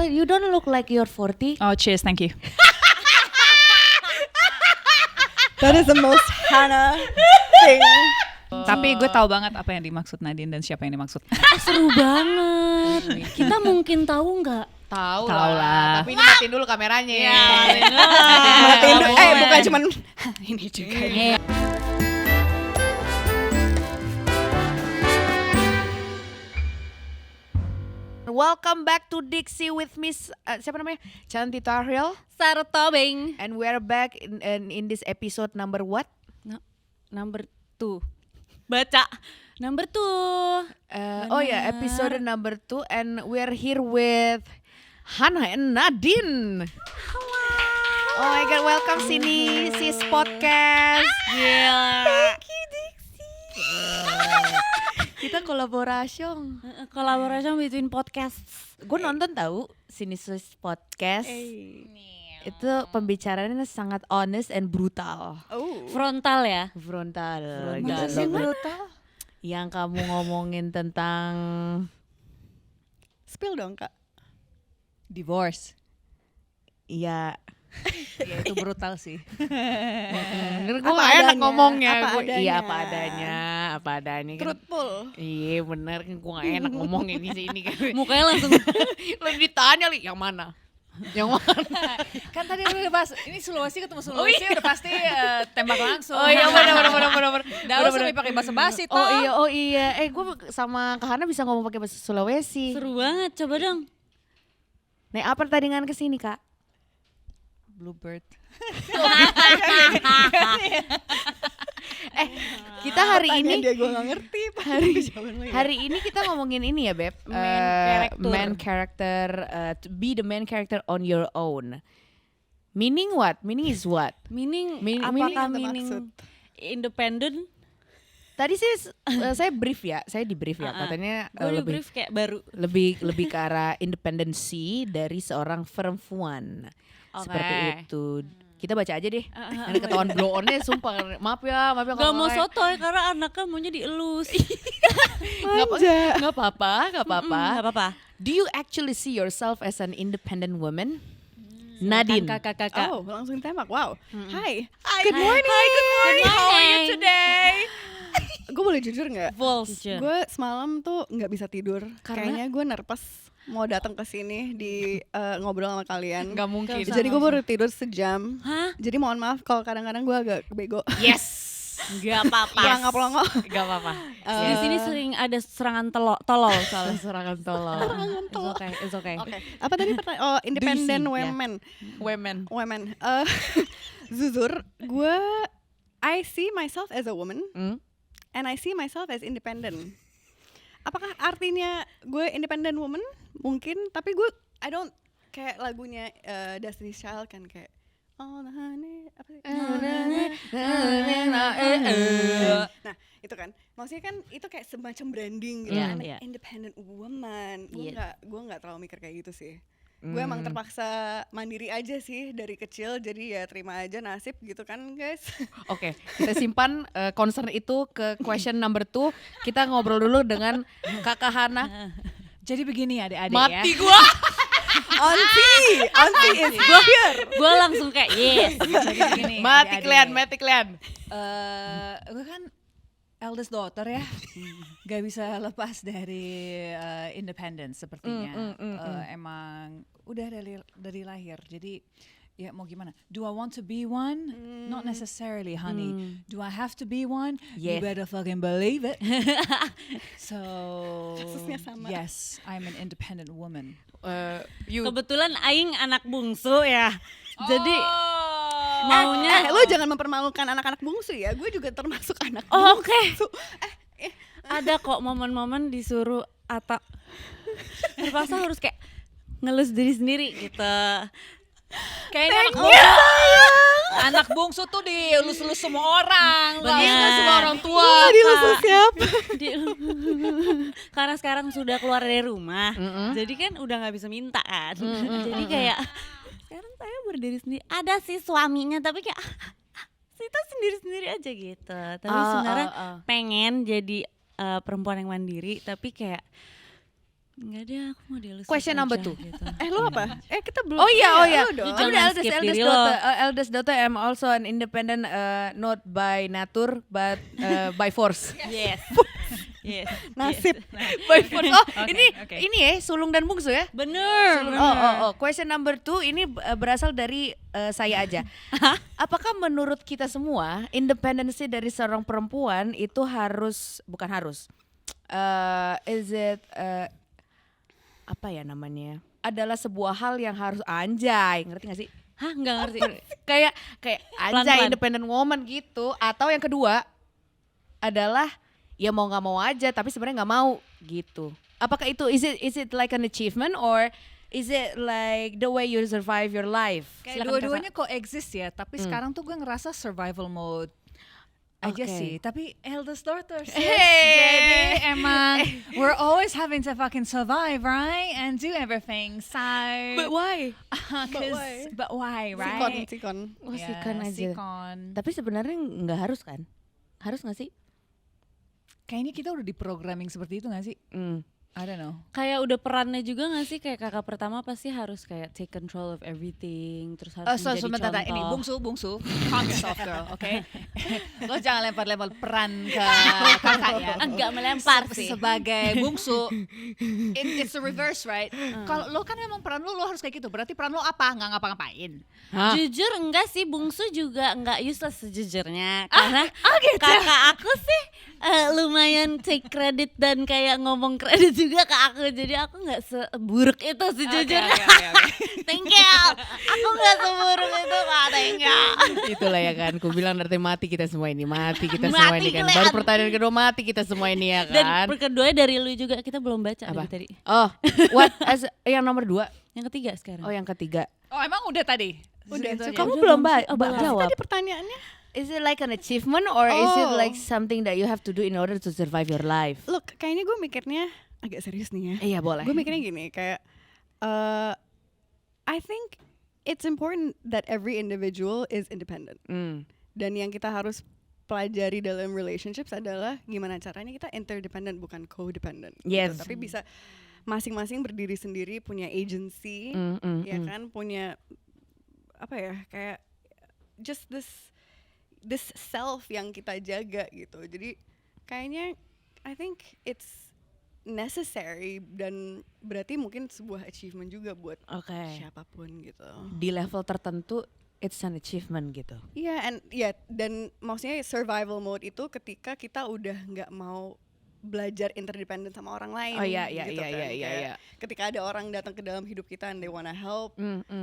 you don't look like you're 40. Oh, cheers, thank you. That is the most Hannah thing. Tapi gue tahu banget apa yang dimaksud Nadine dan siapa yang dimaksud. Seru banget. Kita mungkin tahu nggak? Tahu Tahu lah. Tapi ini matiin dulu kameranya. Matiin dulu. Bukan cuman ini juga. Welcome back to Dixie with Miss siapa namanya? Chanti Tahriel. Sarah Tobing. And we're back in this episode number what? Number 2. Baca. Number 2. Oh ya, episode number 2 and we're here with Hannah and Nadine. Hello. Oh my god, welcome sini sis podcast. Yeah. Thank you Dixie. Kita kolaborasi. Collaboration between podcasts. Gue nonton tahu sini sis podcast. Itu pembicaraannya sangat honest and brutal. Frontal ya. Frontal. Masih brutal. Yang kamu ngomongin tentang Spill dong kak. Divorce. ya Ya itu brutal sih. gue Apa gak enak adanya, ngomongnya. apa Iya adanya. apa adanya. Kan. Truthful. Iya bener kan gue gak enak ngomongin di sini kan. Mukanya langsung Lo ditanya li yang mana? Yang mana? Kan tadi udah bahas, ini Sulawesi ketemu Sulawesi udah pasti tembak langsung. Oh iya bener. Nggak usah pakai basa-basi toh. Oh iya. Gue sama Kak Hana bisa ngomong pakai bahasa Sulawesi. seru banget. Coba dong. Nih apa pertandingan kesini Kak? Bluebird. Kita hari ini Dia gue gak ngerti. hari ini kita ngomongin ini ya Beb. Main character, to be the main character on your own. Meaning what? Meaning is what? Meaning Meaning apakah apa meaning maksud? independent? Tadi saya brief ya, saya di brief ya katanya Gue di lebih brief kayak baru. lebih ke arah independensi dari seorang perempuan. Oke. Seperti itu. Kita baca aja deh. Nanti ketahuan blow on-nya sumpah. Maaf ya Gak kalau mau ngomongnya. sotoy karena anaknya maunya dielus. Nggak apa-apa. Gak apa-apa. Do you actually see yourself as an independent woman? Nadine. Kakak. Oh langsung tembak. Wow. Hi. Good morning. How are you today? Gue boleh jujur gak? Jujur. Gue semalam tuh gak bisa tidur. Karena? Kayaknya gue nervous mau datang ke sini di ngobrol sama kalian. Gak mungkin. Jadi gue baru tidur sejam. Hah? Jadi mohon maaf kalau kadang-kadang gue agak bego. Yes. Gak apa-apa. Pelongo-pelongo. Gak apa-apa. Di sini sering ada serangan tolol soalnya. Serangan tolol. It's okay. Oke. Apa tadi pertanyaan? Oh, independent Do you see? women. Women. Jujur, I see myself as a woman Hmm? and I see myself as independent. Apakah artinya gue independent woman? Mungkin, tapi gue I don't kayak lagunya Destiny's Child kan kayak oh nah honey apa sih? Nah itu kan maksudnya kan itu kayak semacam branding gitu kan, Iya. independent woman. Gue nggak terlalu mikir kayak gitu sih. Gue Hmm. emang terpaksa mandiri aja sih dari kecil, jadi ya terima aja nasib gitu kan guys. Oke, kita simpan concern itu ke question number 2. Kita ngobrol dulu dengan Kakak Hana. Jadi begini adik-adik Mati ya. gua. Auntie is here. Gue langsung kayak yes. Jadi begini. Mati adik-adik. kalian. Gue kan eldest daughter ya, gak bisa lepas dari independence sepertinya. Emang udah dari lahir, jadi ya mau gimana? Do I want to be one? Not necessarily, honey. Do I have to be one? Yeah. You better fucking believe it. So, Kasusnya sama. yes, I'm an independent woman. Kebetulan Aing anak bungsu ya. Jadi maunya Lo jangan mempermalukan anak-anak bungsu ya. Gue juga termasuk anak Oh, oke. bungsu. ada kok momen-momen disuruh atau terpaksa harus kayak ngelus diri sendiri gitu. Kayaknya anak bungsu tuh dielus-elus semua orang. Bener. Nggak semua orang tua. Dilus siapa? Karena sekarang sudah keluar dari rumah, jadi kan udah nggak bisa minta kan. Jadi kayak sekarang saya berdiri sendiri. Ada sih suaminya tapi kayak kita sendiri-sendiri aja gitu. Tapi sebenarnya pengen jadi perempuan yang mandiri, tapi kayak Enggak deh, aku mau dilus. Question number 2. Gitu. Lu apa? Kita belum. Oh iya. lu dong. Lu I'm the jangan eldest, skip eldest diri daughter. lo. Eldest daughter. I'm also an independent, not by nature, but by force. Yes. Yes. Nasib. By force. Oh, Oke. ini ya sulung dan bungsu ya. Bener. Oh. Question number 2 ini berasal dari saya aja. Apakah menurut kita semua independensi dari seorang perempuan itu bukan harus? Is it apa ya namanya? Adalah sebuah hal yang harus anjay, ngerti gak sih? Hah, nggak ngerti. Kayak anjay Pelan-pelan. independent woman gitu. Atau yang kedua adalah ya mau nggak mau aja, tapi sebenarnya nggak mau gitu. Apakah itu is it like an achievement or is it like the way you survive your life? Kayak Silakan, dua-duanya coexist ya, tapi sekarang tuh gue ngerasa survival mode aja Oke. sih. Tapi eldest daughter sis. Hey. Jadi emang we're always having to fucking survive, right? And do everything. So why? but why, right? Sikon. Oh, Yeah, sikan aja. sikon. Tapi sebenarnya nggak harus kan? Harus nggak sih? Kayaknya kita udah diprogramming seperti itu gak sih? I don't know. Kayak udah perannya juga gak sih, kayak kakak pertama pasti harus kayak take control of everything, terus harus menjadi sebentar, contoh. ini bungsu, calm yourself girl, oke? Lo jangan lempar-lempar peran ke kakak ya. Enggak melempar sih. Sebagai bungsu, it's the reverse, right? Kalau lo kan memang peran lo harus kayak gitu. Berarti peran lo apa? Nggak ngapa-ngapain. Hah? Jujur enggak sih, bungsu juga enggak useless sejujurnya. Karena kakak aku sih lumayan take credit dan kayak ngomong kredit juga ke aku. Jadi aku enggak seburuk itu sejujurnya. Thank you. Aku enggak seburuk itu Kak, thank you. Itulah ya kan, ku bilang dari mati kita semua ini, mati kita Mati semua ini kan. Baru kelihatan. pertanyaan kedua mati kita semua ini ya Dan kan. keduanya dari lu juga, kita belum baca Apa? dari tadi. Oh, yang nomor 2? Yang ketiga sekarang. Oh, yang ketiga. Oh emang udah tadi? Udah, Segitu aja? Kamu Udah belum dong, sih. Oh, belum. jawab. Tadi pertanyaannya. Is it like an achievement or is it Oh. like something that you have to do in order to survive your life? Look, kayaknya gue mikirnya agak serius nih ya. Iya boleh. Gue mikirnya gini, kayak I think it's important that every individual is independent. Dan yang kita harus pelajari dalam relationships adalah gimana caranya kita interdependent bukan codependent. Yes. Gitu. Tapi bisa masing-masing berdiri sendiri, punya agency, ya kan, punya apa ya, kayak just this self yang kita jaga gitu. Jadi kayaknya I think it's necessary dan berarti mungkin sebuah achievement juga buat Oke. siapapun gitu. Di level tertentu it's an achievement gitu. Iya, dan maksudnya survival mode itu ketika kita udah nggak mau belajar interdependent sama orang lain. Oh iya gitu kan. iya. Kayak ketika ada orang datang ke dalam hidup kita and they wanna help,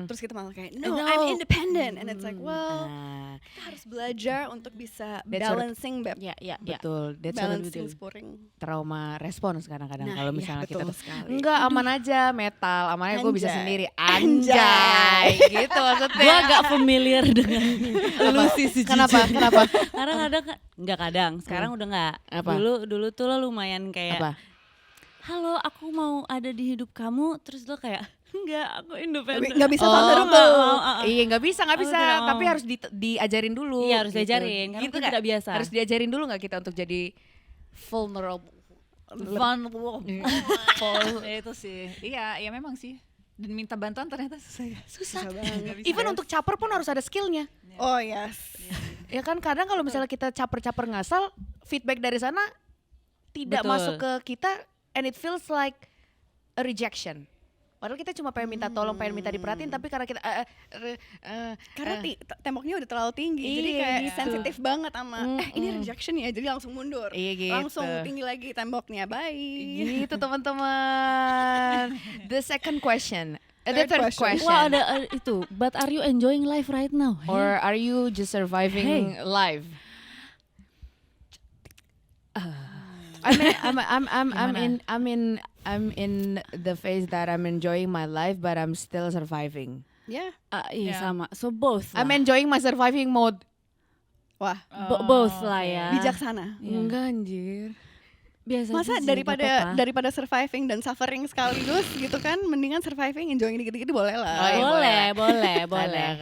terus kita malah kayak no, No. I'm independent, and it's like well Nah, kita harus belajar untuk bisa That's what- balancing Ya. betul. That's what balancing scoring. trauma respons kadang-kadang Nah, kalau iya, misalnya kita betul sekali. enggak aman aja metal, aman aja gue bisa Anjay. sendiri. Anjay. Anjay. Gitu maksudnya. Gue agak familiar dengan lu sih sejujurnya. Kenapa? Karena kadang nggak kadang, sekarang udah nggak. Apa? Dulu tuh lo lumayan kayak, Apa? halo aku mau ada di hidup kamu, terus lo kayak enggak, aku independen. Nggak bisa Oh, vulnerable. Iya nggak bisa Aku tidak mau. tapi harus diajarin dulu. Iya, harus gitu. diajarin, karena Gitu aku nggak? tidak biasa. Harus diajarin dulu nggak kita untuk jadi vulnerable. Ya itu sih. Iya memang sih. Dan minta bantuan ternyata susah ya. Susah banget. Even untuk caper pun harus ada skillnya. Oh yes. Ya kan kadang kalau misalnya kita caper-caper ngasal, feedback dari sana tidak Betul. masuk ke kita and it feels like a rejection. Padahal kita cuma pengen minta tolong, pengen minta diperhatiin, tapi karena kita Karena temboknya udah terlalu tinggi, jadi Iya, kayak gitu. sensitif banget sama ini rejection ya, jadi langsung mundur. Iya, gitu. Langsung tinggi lagi temboknya. Bye. gitu teman-teman. The second question. The Third third question. question. Wah ada itu, but are you enjoying life right now? Or are you just surviving life? I'm in the phase that I'm enjoying my life, but I'm still surviving. Ya. Iya Yeah. sama, so both lah. I'm enjoying my surviving mode. Wah, Both lah ya. bijaksana. Enggak anjir. Biasa Masa aja sih, nggak apa-apa. daripada surviving dan suffering sekaligus gitu kan, mendingan surviving, enjoying dikit-dikit boleh lah. Oh, iya, boleh.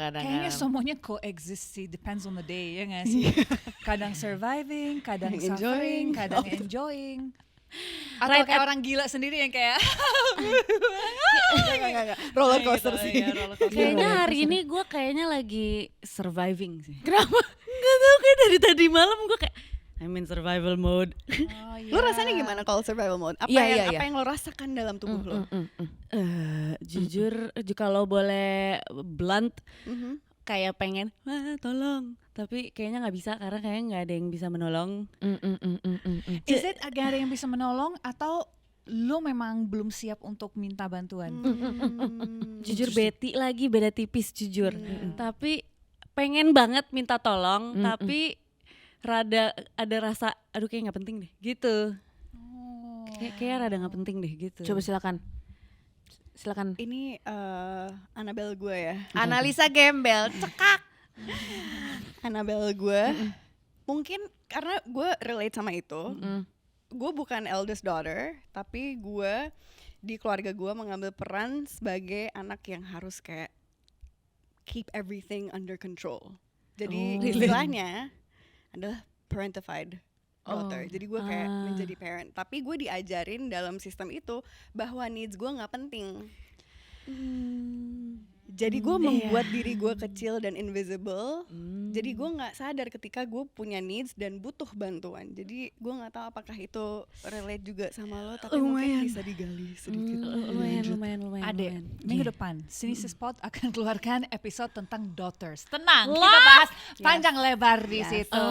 Kayaknya semuanya coexist sih, depends on the day ya nggak sih? Kadang surviving, kadang Kadang suffering, enjoying. kadang enjoying. Atau Right kayak at- orang gila sendiri yang kayak Enggak. Roller coaster sih. Iya, roller coaster. Kayaknya hari ini gue kayaknya lagi surviving sih. Kenapa? Gak tau, kayak dari tadi malam gue kayak I'm in survival mode. Oh, Lu iya. rasanya gimana kalau survival mode? Apa Iya, yang iya. lo rasakan dalam tubuh lo? Jujur kalau boleh blunt Mhm. kayak pengen wah tolong, tapi kayaknya nggak bisa karena kayaknya nggak ada yang bisa menolong. Is it agak ada yang bisa menolong atau lu memang belum siap untuk minta bantuan? Jujur beda tipis jujur. Tapi pengen banget minta tolong, tapi rada ada rasa aduh kayak nggak penting deh gitu. Kayak rada nggak penting deh gitu. Coba silakan. Ini Annabelle gue ya. Analisa gembel, cekak. Annabelle gue. Mungkin karena gue relate sama itu. Gue bukan eldest daughter, tapi gue di keluarga gue mengambil peran sebagai anak yang harus kayak keep everything under control. Jadi istilahnya adalah parentified daughter. Jadi gue kayak menjadi parent. Tapi gue diajarin dalam sistem itu bahwa needs gue nggak penting. Jadi gue membuat diri gue kecil dan invisible. Jadi gue nggak sadar ketika gue punya needs dan butuh bantuan. Jadi gue nggak tahu apakah itu relate juga sama lo, tapi mungkin bisa digali sedikit. Lumayan. Adek, minggu depan Sinis Pod akan keluarkan episode tentang daughters. Tenang, Lah. kita bahas panjang lebar di situ.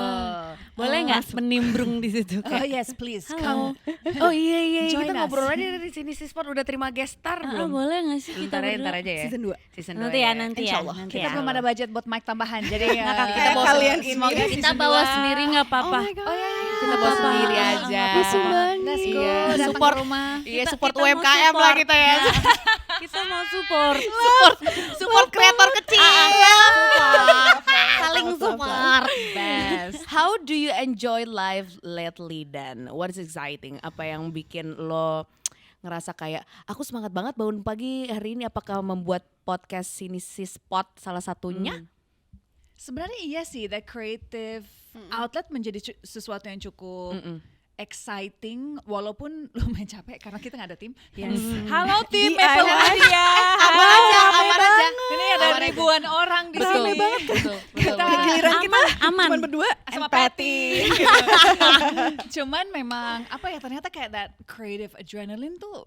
Boleh nggak menimbrung di situ? Oh yes, please. Halo. Oh iya, Join kita us. ngobrol aja dari sini si Sport udah terima guest star belum? Boleh nggak sih kita Ntar berdua? aja ya. Season 2. Season Nanti 2 ya, nanti ya. Insyaallah. Nanti Kita ya. belum ada budget buat mic tambahan, jadi Kita Kayak bawa kalian ini. semoga Kita Kita season bawa 2. sendiri nggak apa-apa. Kita bawa sendiri aja. Let's go, Iya, datang support ke rumah. Iya, support kita mau UMKM lah support. kita ya. Kita mau support. Support kreator kecil. Saling support. Best. How do you enjoy life lately Dan? What is exciting? Apa yang bikin lo ngerasa kayak aku semangat banget bangun pagi hari ini? Apakah membuat podcast Sini si Spot salah satunya? Sebenarnya iya sih, that creative outlet menjadi sesuatu yang cukup exciting, walaupun lumayan capek karena kita nggak ada tim. Yes. Halo tim Di Maple atas. Media. Aman aja. Ini ada ribuan orang di Betul. sini. Betul. Kita Giliran kita aman. cuma berdua sama empathy. Patty. Cuman memang apa ya, ternyata kayak that creative adrenaline tuh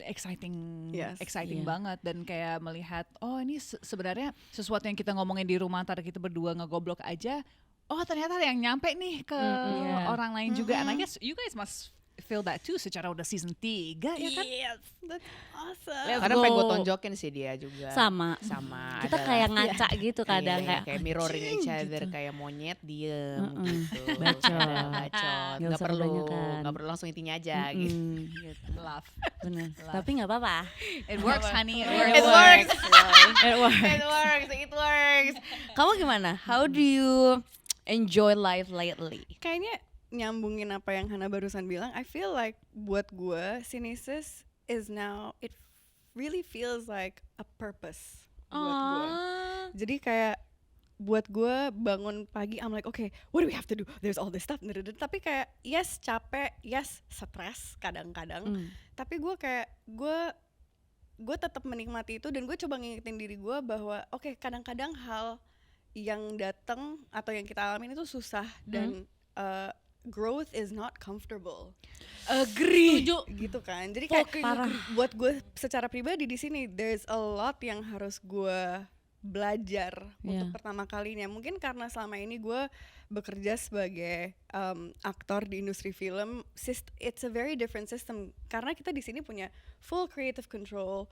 exciting Yes. exciting Iya. banget, dan kayak melihat oh ini sebenarnya sesuatu yang kita ngomongin di rumah antara kita berdua ngegoblok aja, oh ternyata ada yang nyampe nih ke Iya. orang lain juga. And I guess you guys must feel that too secara udah season 3 ya kan. That's awesome. Let's Karena go. pengen gue tonjokin sih dia juga. Sama. Ada Kita lah. kayak ngaca gitu kadang Iya, kayak mirroring each other, kayak monyet diem gitu. Bacot. Bacot. Nggak Nggak usah perlu, kebanyakan. nggak perlu langsung intinya aja gitu. gitu. Love. Bener. Tapi nggak apa-apa. It works honey, it It works. works. It works. It works. Kamu gimana? How do you enjoy life lately? Kayaknya nyambungin apa yang Hana barusan bilang, I feel like buat gue Sinesis is now, it really feels like a purpose buat gue. Jadi kayak buat gue bangun pagi I'm like okay, what do we have to do? There's all this stuff. Tapi kayak yes capek, yes stres kadang-kadang. Tapi gue kayak gue tetap menikmati itu, dan gue coba ngingetin diri gue bahwa oke, kadang-kadang hal yang datang atau yang kita alamin itu susah, dan growth is not comfortable. Agree. Gitu kan. Jadi kayak Parah. buat gue secara pribadi di sini there's a lot yang harus gue belajar untuk pertama kalinya. Mungkin karena selama ini gue bekerja sebagai aktor di industri film, it's a very different system karena kita di sini punya full creative control,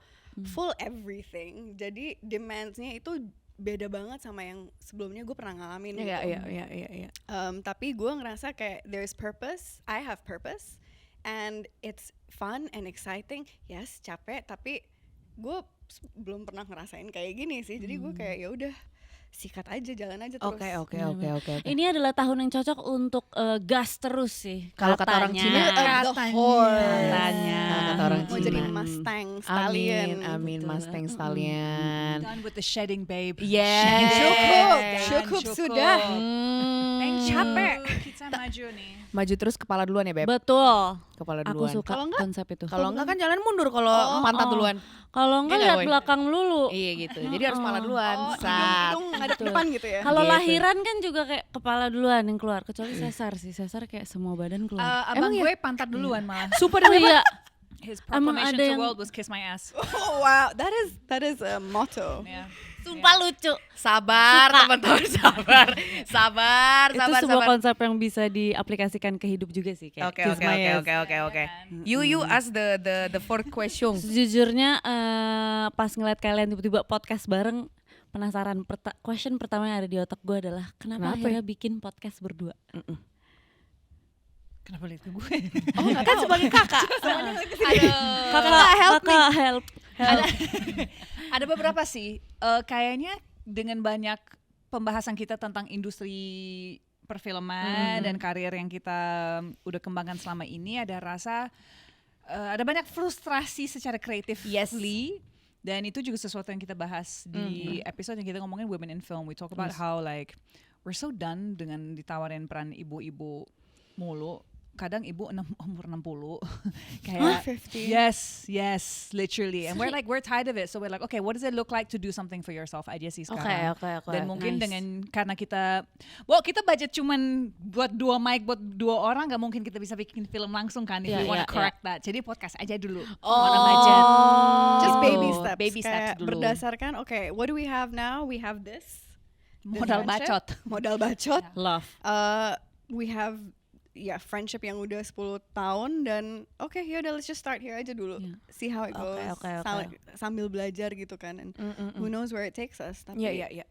full everything. Jadi demands-nya itu beda banget sama yang sebelumnya gue pernah ngalamin gitu. Iya. Tapi gue ngerasa kayak there's purpose, I have purpose, and it's fun and exciting. Yes, capek, tapi gue belum pernah ngerasain kayak gini sih. Jadi gue kayak ya udah sikat aja, jalan aja terus. Oke. Ini adalah tahun yang cocok untuk gas terus sih. Kalau kata orang katanya. Cina, The horse. Katanya. Kata orang Mau jadi Cina. Mustang Stallion. Amin, gitu. Mustang Stallion. Done with the shedding babe. Yes. Cukup Dan sudah. Thank capek. Kita maju nih. Maju terus kepala duluan ya Beb. Betul. Kepala Aku duluan. suka Kalau enggak? konsep itu. Kalau enggak kan jalan mundur kalau pantat duluan. Kalau enggak Iya lihat nggak, Boy? belakang dulu. Iya gitu. Jadi harus kepala duluan. Oh, Sat. hidung ngadep depan gitu ya. Kalau Gitu. lahiran kan juga kayak kepala duluan yang keluar, kecuali sesar sih. Sesar kayak semua badan keluar. Abang gue pantat duluan malah. Super Oh iya. His Emang proclamation ada to yang- world was kiss my ass. Oh wow, that is a motto. Yeah. Sumpah lucu. Sabar Suka. teman-teman, sabar. Sabar, Itu sabar, sebuah sabar. konsep yang bisa diaplikasikan ke hidup juga sih kayak Oke, kiss oke, my oke, ass. oke, oke. You ask the fourth question. Sejujurnya pas ngeliat kalian tiba-tiba podcast bareng, penasaran. Question pertama yang ada di otak gue adalah kenapa Kenapa akhirnya bikin podcast berdua? Kenapa lihat ke gue? Oh nggak Kan tahu. sebagai kakak. Kakak help. Ada beberapa sih. Kayaknya dengan banyak pembahasan kita tentang industri perfilman dan karir yang kita udah kembangkan selama ini, ada rasa ada banyak frustrasi secara kreatif. Dan itu juga sesuatu yang kita bahas di episode yang kita ngomongin Women in Film. We talk about how like we're so done dengan ditawarin peran ibu-ibu mulu. Kadang ibu umur 60 kayak 50. yes literally, and we're tired of it, so we're like, okay, what does it look like to do something for yourself aja sih sekarang. Oke. Dan mungkin Nice. dengan karena kita budget cuman buat 2 mic buat 2 orang, nggak mungkin kita bisa bikin film langsung kan, if Iya, we want iya, to correct that. Jadi podcast aja dulu. Oh. On a budget. Just Gitu. baby steps. Baby steps Kayak dulu. berdasarkan, okay, what do we have now? We have this. Modal friendship. bacot. Modal bacot. Love. We have friendship yang udah 10 tahun dan okay, yaudah let's just start here aja dulu. Yeah. See how it goes. Okay. Sambil belajar gitu kan. And who knows where it takes us. Tapi Iya.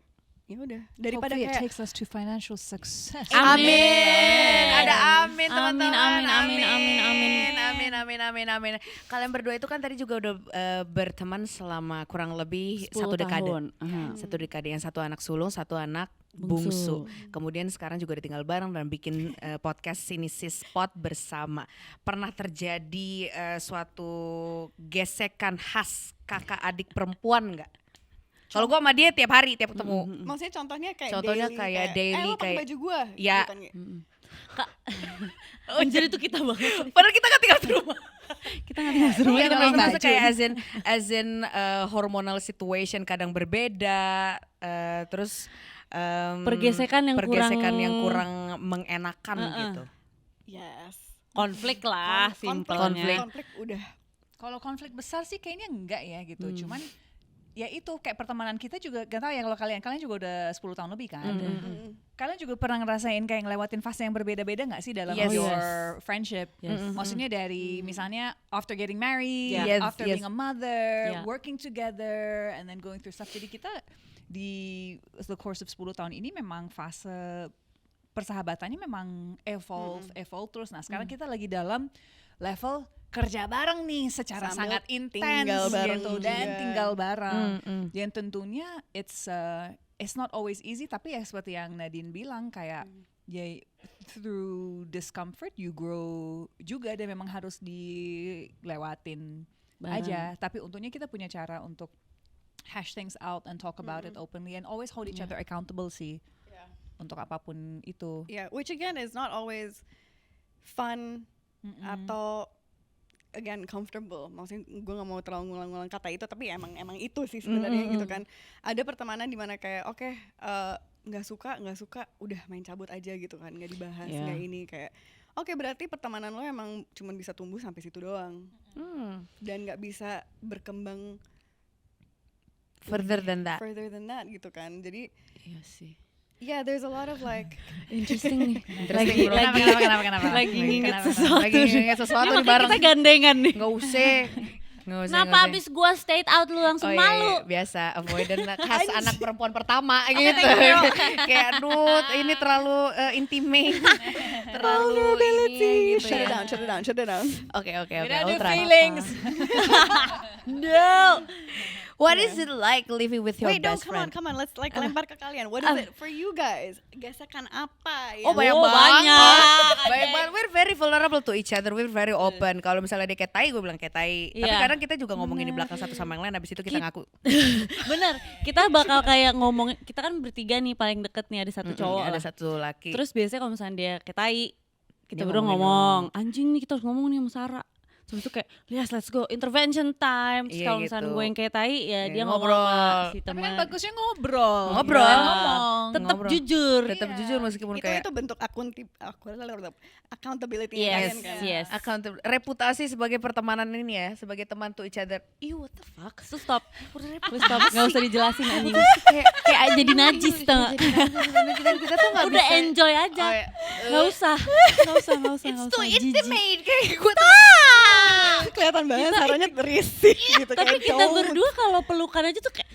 ya udah, daripada Hopefully it kayak takes us to financial success. Amin. Ada amin teman-teman. Amin. Amin. Kalian berdua itu kan tadi juga udah berteman selama kurang lebih 10 1 dekade. tahun. 1 dekade, yang 1 anak sulung, 1 anak bungsu. Kemudian sekarang juga ditinggal bareng dan bikin podcast Sinisis Pod bersama. Pernah terjadi suatu gesekan khas kakak adik perempuan nggak? Kalau gua sama dia tiap hari, tiap ketemu. maksudnya contohnya kayak Contohnya daily, kayak daily, lo pakai kayak- baju gua Ya. gitu kan, kayak. Anjir itu kita banget. Padahal kita kan tinggal di rumah. Kita nggak tinggal seru. Iya, kita tapi pakai maksudnya baju. kayak as in hormonal situation kadang berbeda, terus Pergesekan yang kurang mengenakan gitu. Yes. Konflik lah, simpelnya. Konflik udah. Kalau konflik besar sih kayaknya enggak ya gitu. Cuman ya itu kayak pertemanan kita juga gak tahu ya, kalau kalian juga udah 10 tahun lebih kan. Kalian juga pernah ngerasain kayak ngelewatin fase yang berbeda-beda gak sih dalam Yes. your Yes. friendship? Yes. Maksudnya dari misalnya after getting married, Yeah. Yes, after yes. being a mother, Yeah. working together, and then going through stuff. Jadi kita di the course of 10 tahun ini memang fase persahabatannya memang evolve terus. Nah sekarang kita lagi dalam level kerja bareng nih secara Sambil sangat intens tinggal bareng gitu, dan juga. tinggal bareng. Mm-mm. Dan tentunya it's not always easy, tapi ya seperti yang Nadine bilang kayak ya through discomfort you grow juga, dan memang harus dilewatin Bareng. aja. Tapi untungnya kita punya cara untuk hash things out and talk about it openly and always hold each other accountable sih untuk apapun itu. Yeah, which again is not always fun atau again comfortable. Maksudnya gue nggak mau terlalu ngulang-ngulang kata itu, tapi emang itu sih sebenarnya gitu kan. Ada pertemanan di mana kayak oke, nggak suka udah main cabut aja gitu kan, nggak dibahas, Yeah. nggak ini kayak oke, berarti pertemanan lo emang cuma bisa tumbuh sampai situ doang dan nggak bisa berkembang Further than that. gitu kan. Jadi Iya sih. yeah, there's a lot of like Interesting nih. Interesting, bro. Kenapa? Lagi nginget Kenapa? sesuatu. Lagi nginget sesuatu Ini nih makanya bareng. kita gandengan nih. Nggak usah. Kenapa abis gua state out lu langsung malu? Biasa avoidant khas anak perempuan pertama gitu. Kayak aduh ini terlalu intimate. Terlalu ini gitu shut ya. it down. Oke. Without the Ultra. feelings. No. What is it like living with your Wait, no, best friend? come on, let's like lempar ke kalian. What is it for you guys? Gesekan apa? Oh, yang- banyak banget. banyak. Banyak banget. We're very vulnerable to each other. We're very open. Kalau misalnya dia kayak tai, gue bilang kayak tai. Tapi Iya. kadang kita juga ngomongin di belakang satu sama yang lain. Habis itu kita ngaku. Bener, kita bakal kayak ngomong, kita kan bertiga nih paling deket nih, ada satu cowok Ada lah. satu laki. Terus biasanya kalau misalnya dia kayak tai, kita Dia berdua ngomongin ngomong, anjing nih kita harus ngomong nih sama Sarah. Terus itu kayak, yes let's go, intervention time. Terus Iya, kalau misalnya gitu. gue yang kayak tai, ya Iya, dia ngomong ngobrol. sama si Tapi teman. kan bagusnya ngobrol. Ngobrol. Jangan Iya. ngomong. Tetap Ngobrol. jujur. Tetap jujur meskipun kayak itu bentuk accountability Yes, kalian kan. yes. accountable. Reputasi sebagai pertemanan ini ya, sebagai teman to each other. Ew, what the fuck? Terus stop. Terus stop. Gak usah dijelasin anjing. Kayak jadi najis tau gak? Kita tuh nggak Udah bisa. enjoy aja. Oh, ya. Gak usah. Gak usah. It's too Jijik. intimate kayak gue tuh. Kelihatan banget Sarahnya risih gitu Tapi kayak kita don't. berdua kalau pelukan aja tuh kayak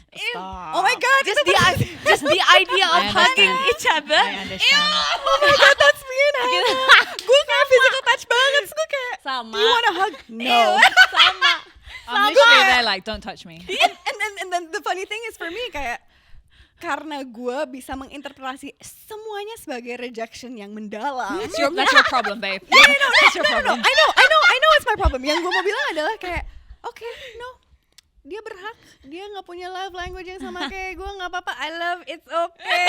Oh my god, Just the idea of I hugging understand. each other. I understand. oh my god, that's me and Hannah. Gue kayak physical touch banget, terus gue kayak sama. you wanna hug? No. Sama. I'm literally there like, don't touch me. and then the funny thing is for me kayak karena gue bisa menginterpretasi semuanya sebagai rejection yang mendalam. That's your problem, babe. That's your problem. I know it's my problem. Yang gue mau bilang adalah kayak, okay, no, dia berhak, dia nggak punya love language yang sama kayak gue, nggak apa-apa, I love, it's okay.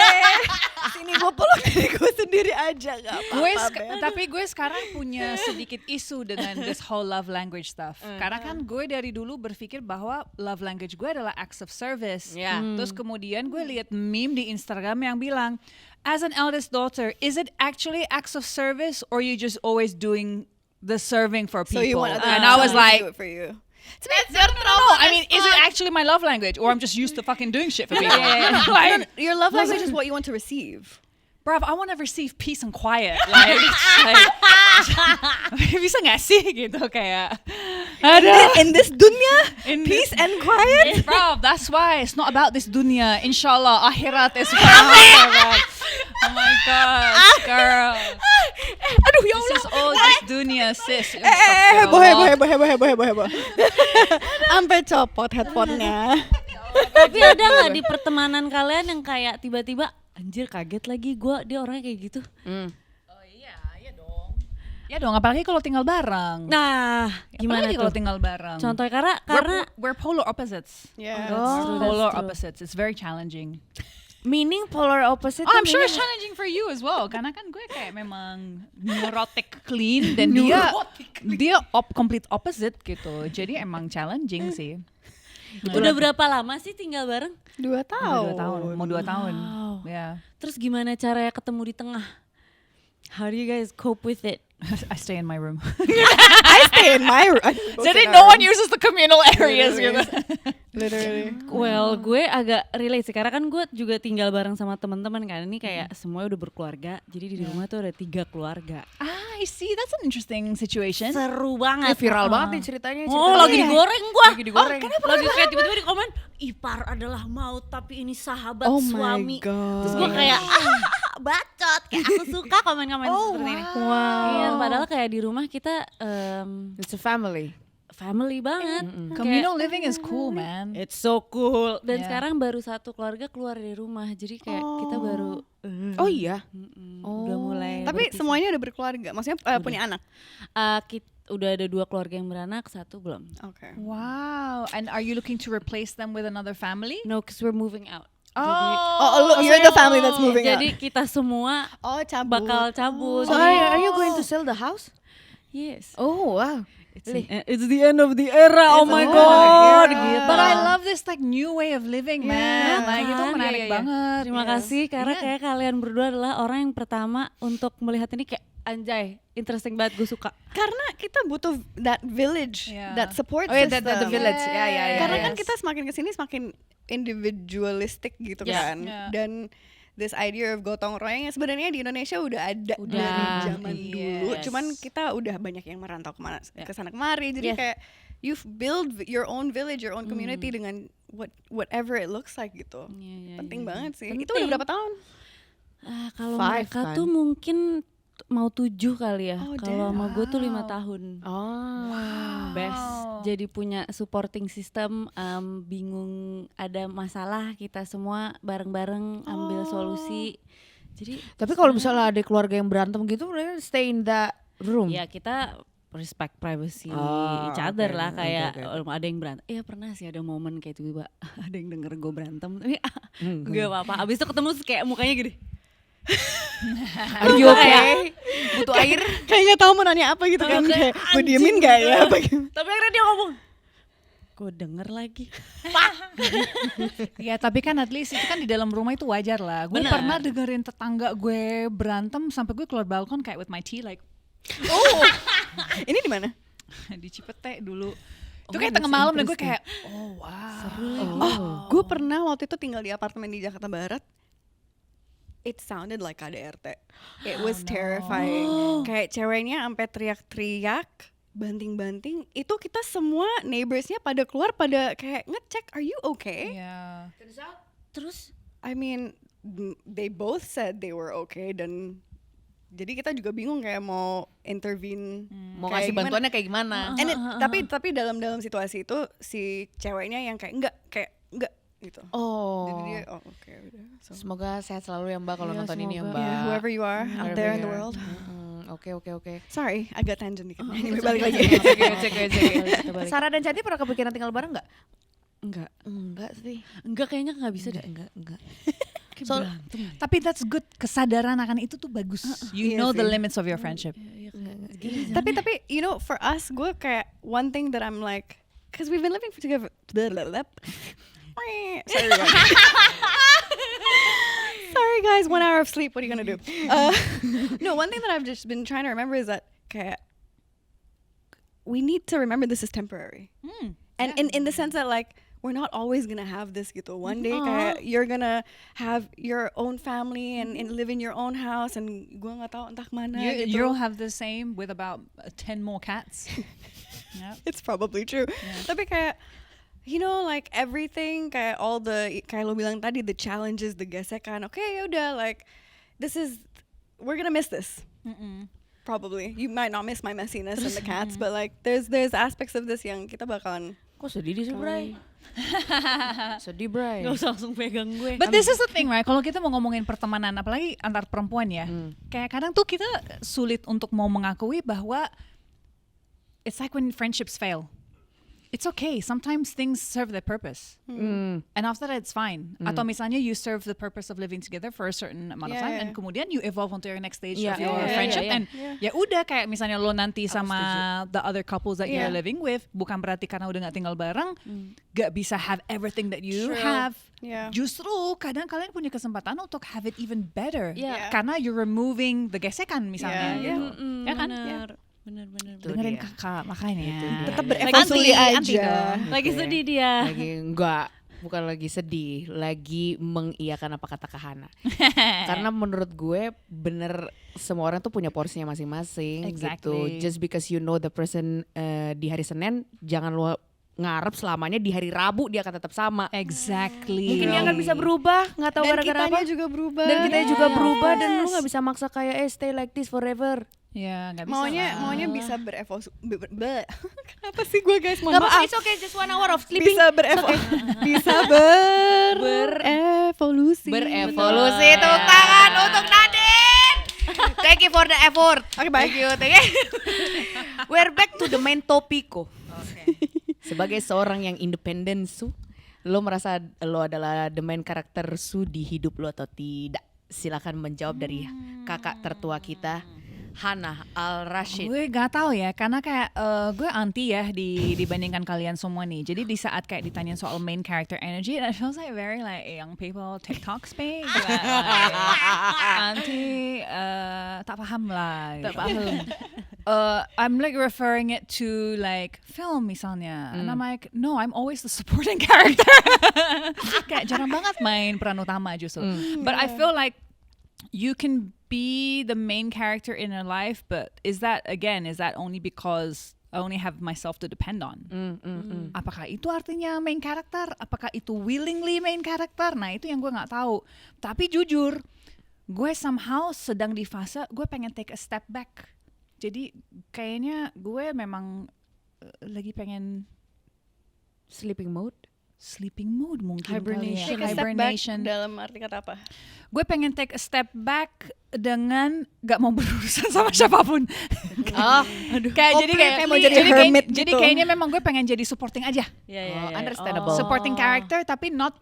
Sini gue peluk diri gue sendiri aja, nggak apa-apa. Beb. Tapi gue sekarang punya sedikit isu dengan this whole love language stuff. Karena kan gue dari dulu berpikir bahwa love language gue adalah acts of service. Ya. Terus kemudian gue lihat meme di Instagram yang bilang, as an eldest daughter, is it actually acts of service or you just always doing the serving for people? So you want other And I was people to like, do it for you. no, I mean, is it actually my love language or I'm just used to fucking doing shit for people? Like, Your love language is what you want to receive. bruv, I want to receive peace and quiet. Like bisa gak sih gitu kayak, aduh. In this dunya, In peace this- and quiet. Bro, that's why it's not about this dunya. Inshallah, akhirat is forever. Oh my gosh, girl. Aduh ya This Allah. is all just dunya, sis. Bohe. Sampai copot headphone-nya. Tapi ada nggak di pertemanan kalian yang kayak tiba-tiba anjir kaget lagi dia orangnya kayak gitu. Ya dong, apalagi kalau tinggal bareng. Nah, gimana Apalagi tuh? kalau tinggal bareng. Contohnya karena we're polar opposites. Yeah. true, Polar that's true. opposites. It's very challenging. Meaning polar opposite. Oh, I'm tuh sure it's meaning- challenging for you as well. Karena kan gue kayak memang neurotic clean dan dia complete opposite gitu. Jadi emang challenging sih. udah berapa lama sih tinggal bareng? 2 tahun. Mau 2 tahun. Wow. Ya. Terus gimana caranya ketemu di tengah? How do you guys cope with it? I stay in my room. I stay in my room. Jadi no one uses the communal areas gitu. Literally. Well, gue agak relate sih karena kan gue juga tinggal bareng sama teman-teman kan. Ini kayak semuanya udah berkeluarga. Jadi di rumah tuh ada 3 keluarga. I see. That's an interesting situation. Seru Ya, banget. viral banget nih ceritanya. Oh, lagi digoreng gua. Lagi digoreng. Lagi kayak tiba-tiba di komen, ipar adalah maut tapi ini sahabat Oh my suami. God. Terus gua kayak bacot, kayak aku suka komen-komen seperti ini. Iya, padahal kayak di rumah kita It's a family. family banget. Communal living is cool, man. It's so cool. Dan Yeah. sekarang baru satu keluarga keluar dari rumah. Jadi kayak kita baru Oh iya. udah mulai Tapi berpisah. semuanya udah berkeluarga. Maksudnya punya anak. Udah ada 2 keluarga yang beranak, 1 belum. Oke. Wow. And are you looking to replace them with another family? No, cause we're moving out. Oh, you're the family that's moving out. Jadi kita semua Oh, cabut. bakal cabut. So are you going to sell the house? Yes. Oh wow. It's the end of the era. Oh my It's god. the end of the Gitu. But I love this like new way of living, man. Like itu kan? menarik Iya, iya. banget. Terima kasih karena kayak kalian berdua adalah orang yang pertama untuk melihat ini kayak anjay, interesting banget, gue suka. Karena kita butuh that village, Yeah. that support Oh yeah, system. the village. Ya ya ya. Karena ya. kan kita semakin kesini semakin individualistic gitu Yes. kan. Yeah. Dan this idea of gotong royong yang sebenarnya di Indonesia udah ada Udah. dari zaman Yes. dulu. Cuman kita udah banyak yang merantau ke sana kemari. Jadi Yes. kayak you've build your own village, your own community dengan whatever it looks like gitu. Iya, iya, Penting iya. banget sih. Itu Penting. udah berapa tahun? Kalau 5 mereka kan? tuh mungkin mau 7 kali ya. Oh, Kalau sama gue tuh 5 Wow. tahun. Oh. Best. Jadi punya supporting system, bingung ada masalah kita semua bareng-bareng ambil solusi. Jadi Tapi kalau misalnya ada keluarga yang berantem gitu, mereka stay in that room. ya kita respect privacy Oh, each other oke, lah, kayak oke. ada yang berantem. Iya pernah sih ada momen kayak tiba-tiba ada yang denger gue berantem, tapi Hmm, gak apa-apa. Abis itu ketemu terus kayak mukanya gini. Are you okay? Butuh air? Kayak nggak tahu mau nanya apa gitu kan, kayak gue diemin gak ya apa gitu. Tapi akhirnya dia ngomong, gue denger lagi. Ya tapi kan at least itu kan di dalam rumah itu wajar lah. Gue Benar. pernah dengerin tetangga gue berantem sampai gue keluar balkon kayak with my tea like Ini di mana? di Cipete dulu. Itu Oh, kayak tengah that's malam dan gue interesting. kayak oh wow. Seru Oh, gue pernah waktu itu tinggal di apartemen di Jakarta Barat. It sounded like KDRT. It was terrifying. Kayak ceweknya sampai teriak-teriak, banting-banting. Itu kita semua neighborsnya pada keluar, pada kayak ngecek, are you okay? Iya. Terus I mean, they both said they were okay dan jadi kita juga bingung kayak mau intervene, Mau kayak ngasih gimana. bantuannya kayak gimana? And tapi dalam situasi itu si ceweknya yang kayak enggak gitu. Oh. Jadi dia oke udah. So, Semoga sehat selalu ya Mbak kalau Iya, nonton ini ya semoga. Mbak. yeah, whoever you are out there in the world. Oke. Sorry, agak tangent dikit. Anyway, balik lagi. Balik. Sarah dan Cantik pernah kepikiran tinggal bareng nggak? enggak, Enggak sih. enggak kayaknya nggak bisa deh. Enggak. Kayak So- berantem. Tapi that's good, kesadaran akan itu tuh bagus. You Iya know the sih. limits of your friendship. Tapi you know for us gue kayak one thing that I'm like, cause we've been living together. Sorry guys. Sorry guys, 1 hour of sleep. What are you gonna do? No, one thing that I've just been trying to remember is that kayak we need to remember this is temporary. And in the sense that like we're not always gonna have this gitu. One day kayak you're gonna have your own family and live in your own house and gue nggak tahu entah mana gitu. You'll have the same with about 10 more cats. Yep. It's probably true. Tapi kayak you know like everything kayak all the kayak lo bilang tadi the challenges, the gesekan. Okay, yaudah like this is we're gonna miss this. Probably. You might not miss my messiness and the cats, but like there's aspects of this yang kita bakalan Kok sedih di sih, Bray? Sedih, Bray. Nggak usah langsung pegang gue. But this is the thing, right? Kalau kita mau ngomongin pertemanan, apalagi antar perempuan ya, kayak kadang tuh kita sulit untuk mau mengakui bahwa it's like when friendships fail. It's okay. Sometimes things serve their purpose, and after that it's fine. Atau misalnya you serve the purpose of living together for a certain amount of Yeah, time, yeah. and kemudian you evolve onto your next stage Yeah, of your yeah, friendship, yeah, and ya udah kayak misalnya lo nanti sama the other couples that Yeah. you're living with, bukan berarti karena udah nggak tinggal bareng, gak bisa have everything that you True. have. Yeah. Justru kadang kalian punya kesempatan untuk have it even better. Yeah. Karena you're removing the gesekan misalnya. Yeah, gitu. Ya kan? Bener. Dengerin dia. kakak makanya. tetap Lagi berevolusi sedih, aja. anti dong. Lagi sedih dia. Lagi enggak, bukan lagi sedih, lagi mengiyakan apa kata Kahana. Karena menurut gue bener semua orang tuh punya porsinya masing-masing Exactly. gitu. Just because you know the person di hari Senin, jangan lo ngarep selamanya di hari Rabu dia akan tetap sama. Exactly. Mungkin dia akan bisa berubah, nggak tahu Dan gara-gara apa. kitanya juga berubah. Dan kita juga Yes. berubah dan lu nggak bisa maksa kayak stay like this forever. Ya, nggak bisa. maunya bisa berevolusi. Kenapa sih gue guys? Mohon Gak apa-apa, maaf. it's okay, just 1 hour of sleeping. Bisa bisa berevolusi. Berevolusi, tepuk tangan untuk Nadine. Thank you for the effort. Oke, bye. Thank you. We're back to the main topic. Sebagai seorang yang independen, Su, lo merasa lo adalah the main karakter Su di hidup lo atau tidak? Silakan menjawab dari kakak tertua kita, Hana Al-Rashid. Gue gak tahu ya, karena kayak gue anti ya dibandingkan kalian semua nih. Jadi di saat kayak ditanyain soal main character energy, it feels like very like young people TikTok speak. Like, anti, tak paham lah. Tak paham. I'm like referring it to like film misalnya, and I'm like, no, I'm always the supporting character. Kayak jarang banget main peran utama justru. But I feel like you can be the main character in your life, but is that only because I only have myself to depend on? Apakah itu artinya main character? Apakah itu willingly main character? Nah itu yang gue nggak tahu. Tapi jujur, gue somehow sedang di fase gue pengen take a step back. Jadi kayaknya gue memang lagi pengen Sleeping mode. mungkin Hibernation. kali ya. Take a step back dalam arti kata apa? Gue pengen take a step back dengan gak mau berurusan sama siapapun. Oh, Kayak jadi kayak kayak mau jadi hermit jadi gitu. kayaknya memang gue pengen jadi supporting aja. understandable. Supporting character tapi not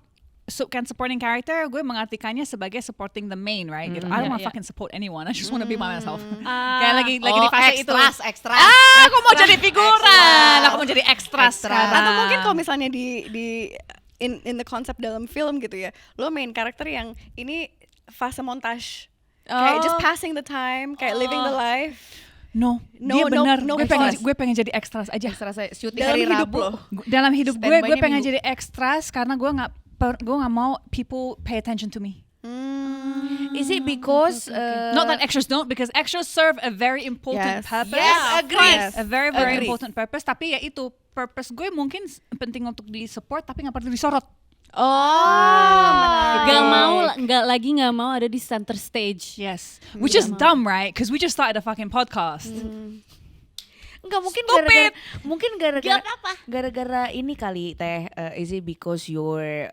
kan supporting character gue mengartikannya sebagai supporting the main, right? Gitu. I don't want to fucking support anyone. I just want to be by myself. Kayak lagi di fase itu. Extras. Aku mau jadi figuran. Aku mau jadi extras sekarang. Atau mungkin kalau misalnya di in the concept dalam film gitu ya, lo main karakter yang ini fase montage, kayak just passing the time, kayak living the life. No, No, dia no, benar. no gue extras. pengen jadi extras aja. Extras syuting Dalam hari hidup Rabu. lo. Dalam hidup gue Standby-nya pengen minggu. jadi extras karena gue nggak mau people pay attention to me. Is it because Not that extras don't, because extras serve a very important Yes. purpose. Yes, agree. Yes. A very very Agree. important purpose. Tapi ya itu purpose gue mungkin penting untuk di support tapi nggak perlu disorot. Nggak mau ada di center stage. Yes, which is dumb, right? Because we just started a fucking podcast. Enggak, mungkin Stupid. gara-gara Gak apa-apa. gara-gara ini kali Teh, is it because you're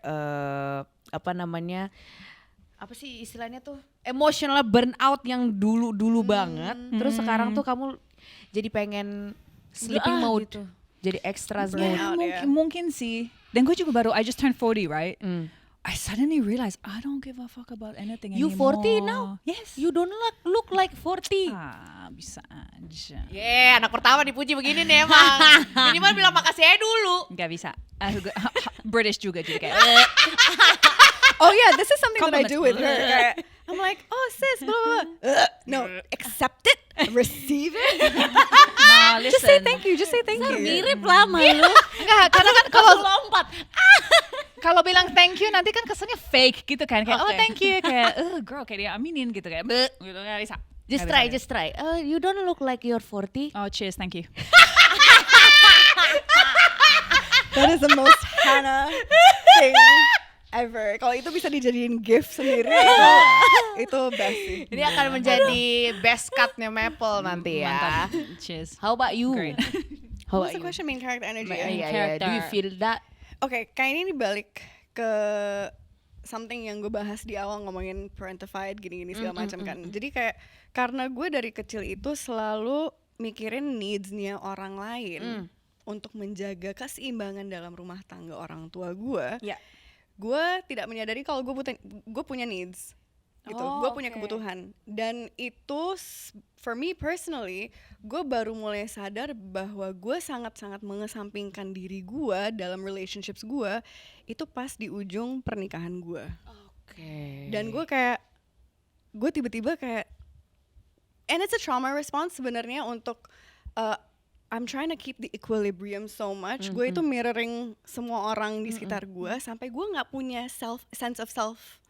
apa namanya, apa sih istilahnya tuh, emotional burnout yang dulu banget, terus sekarang tuh kamu jadi pengen sleeping mode gitu. jadi extras Burnout. mode. Out, mungkin, yeah. mungkin sih. Dan gue juga baru, I just turned 40, right? I suddenly realized I don't give a fuck about anything You anymore. 40 now? Yes. You don't look like 40. Bisa aja. Anak pertama dipuji begini nih emang. Minimal bilang makasih aja dulu. Nggak bisa. British juga jadi kayak. Oh yeah, this is something that I Compliments. do with her. Kayak, I'm like, oh sis, blah blah blah. No, accept it, receive it. Nah, Just say listen. thank you. Just say thank you. Mirip lah sama lu. Enggak, karena kan kalau lompat. kalau bilang thank you nanti kan kesannya fake gitu kan, kayak oh Okay. thank you, kayak girl kayak dia aminin gitu kayak bleh, gitu nggak bisa. Just Nggak bisa. try. You don't look like you're 40. Oh cheers, thank you. That is the most Hannah thing ever. Kalau itu bisa dijadiin gift sendiri, itu best sih. Ini akan menjadi best cutnya Maple nanti ya. Mantap. Cheers. How about you? Great. How What's about the you? question? Main character energy. Yeah, ya? yeah. character. Do you feel that? Oke, kayak ini balik ke something yang gue bahas di awal ngomongin parentified gini-gini segala macam kan. Jadi kayak karena gue dari kecil itu selalu mikirin needs-nya orang lain untuk menjaga keseimbangan dalam rumah tangga orang tua gue. Ya. Gue tidak menyadari kalau gue punya needs gitu, Oh, gue punya oke. kebutuhan, dan itu for me personally, gue baru mulai sadar bahwa gue sangat-sangat mengesampingkan diri gue dalam relationships gue itu pas di ujung pernikahan gue. Oke. Dan gue tiba-tiba kayak, and it's a trauma response sebenarnya untuk I'm trying to keep the equilibrium so much. Gue itu mirroring semua orang di sekitar gue sampai gue nggak punya sense of self.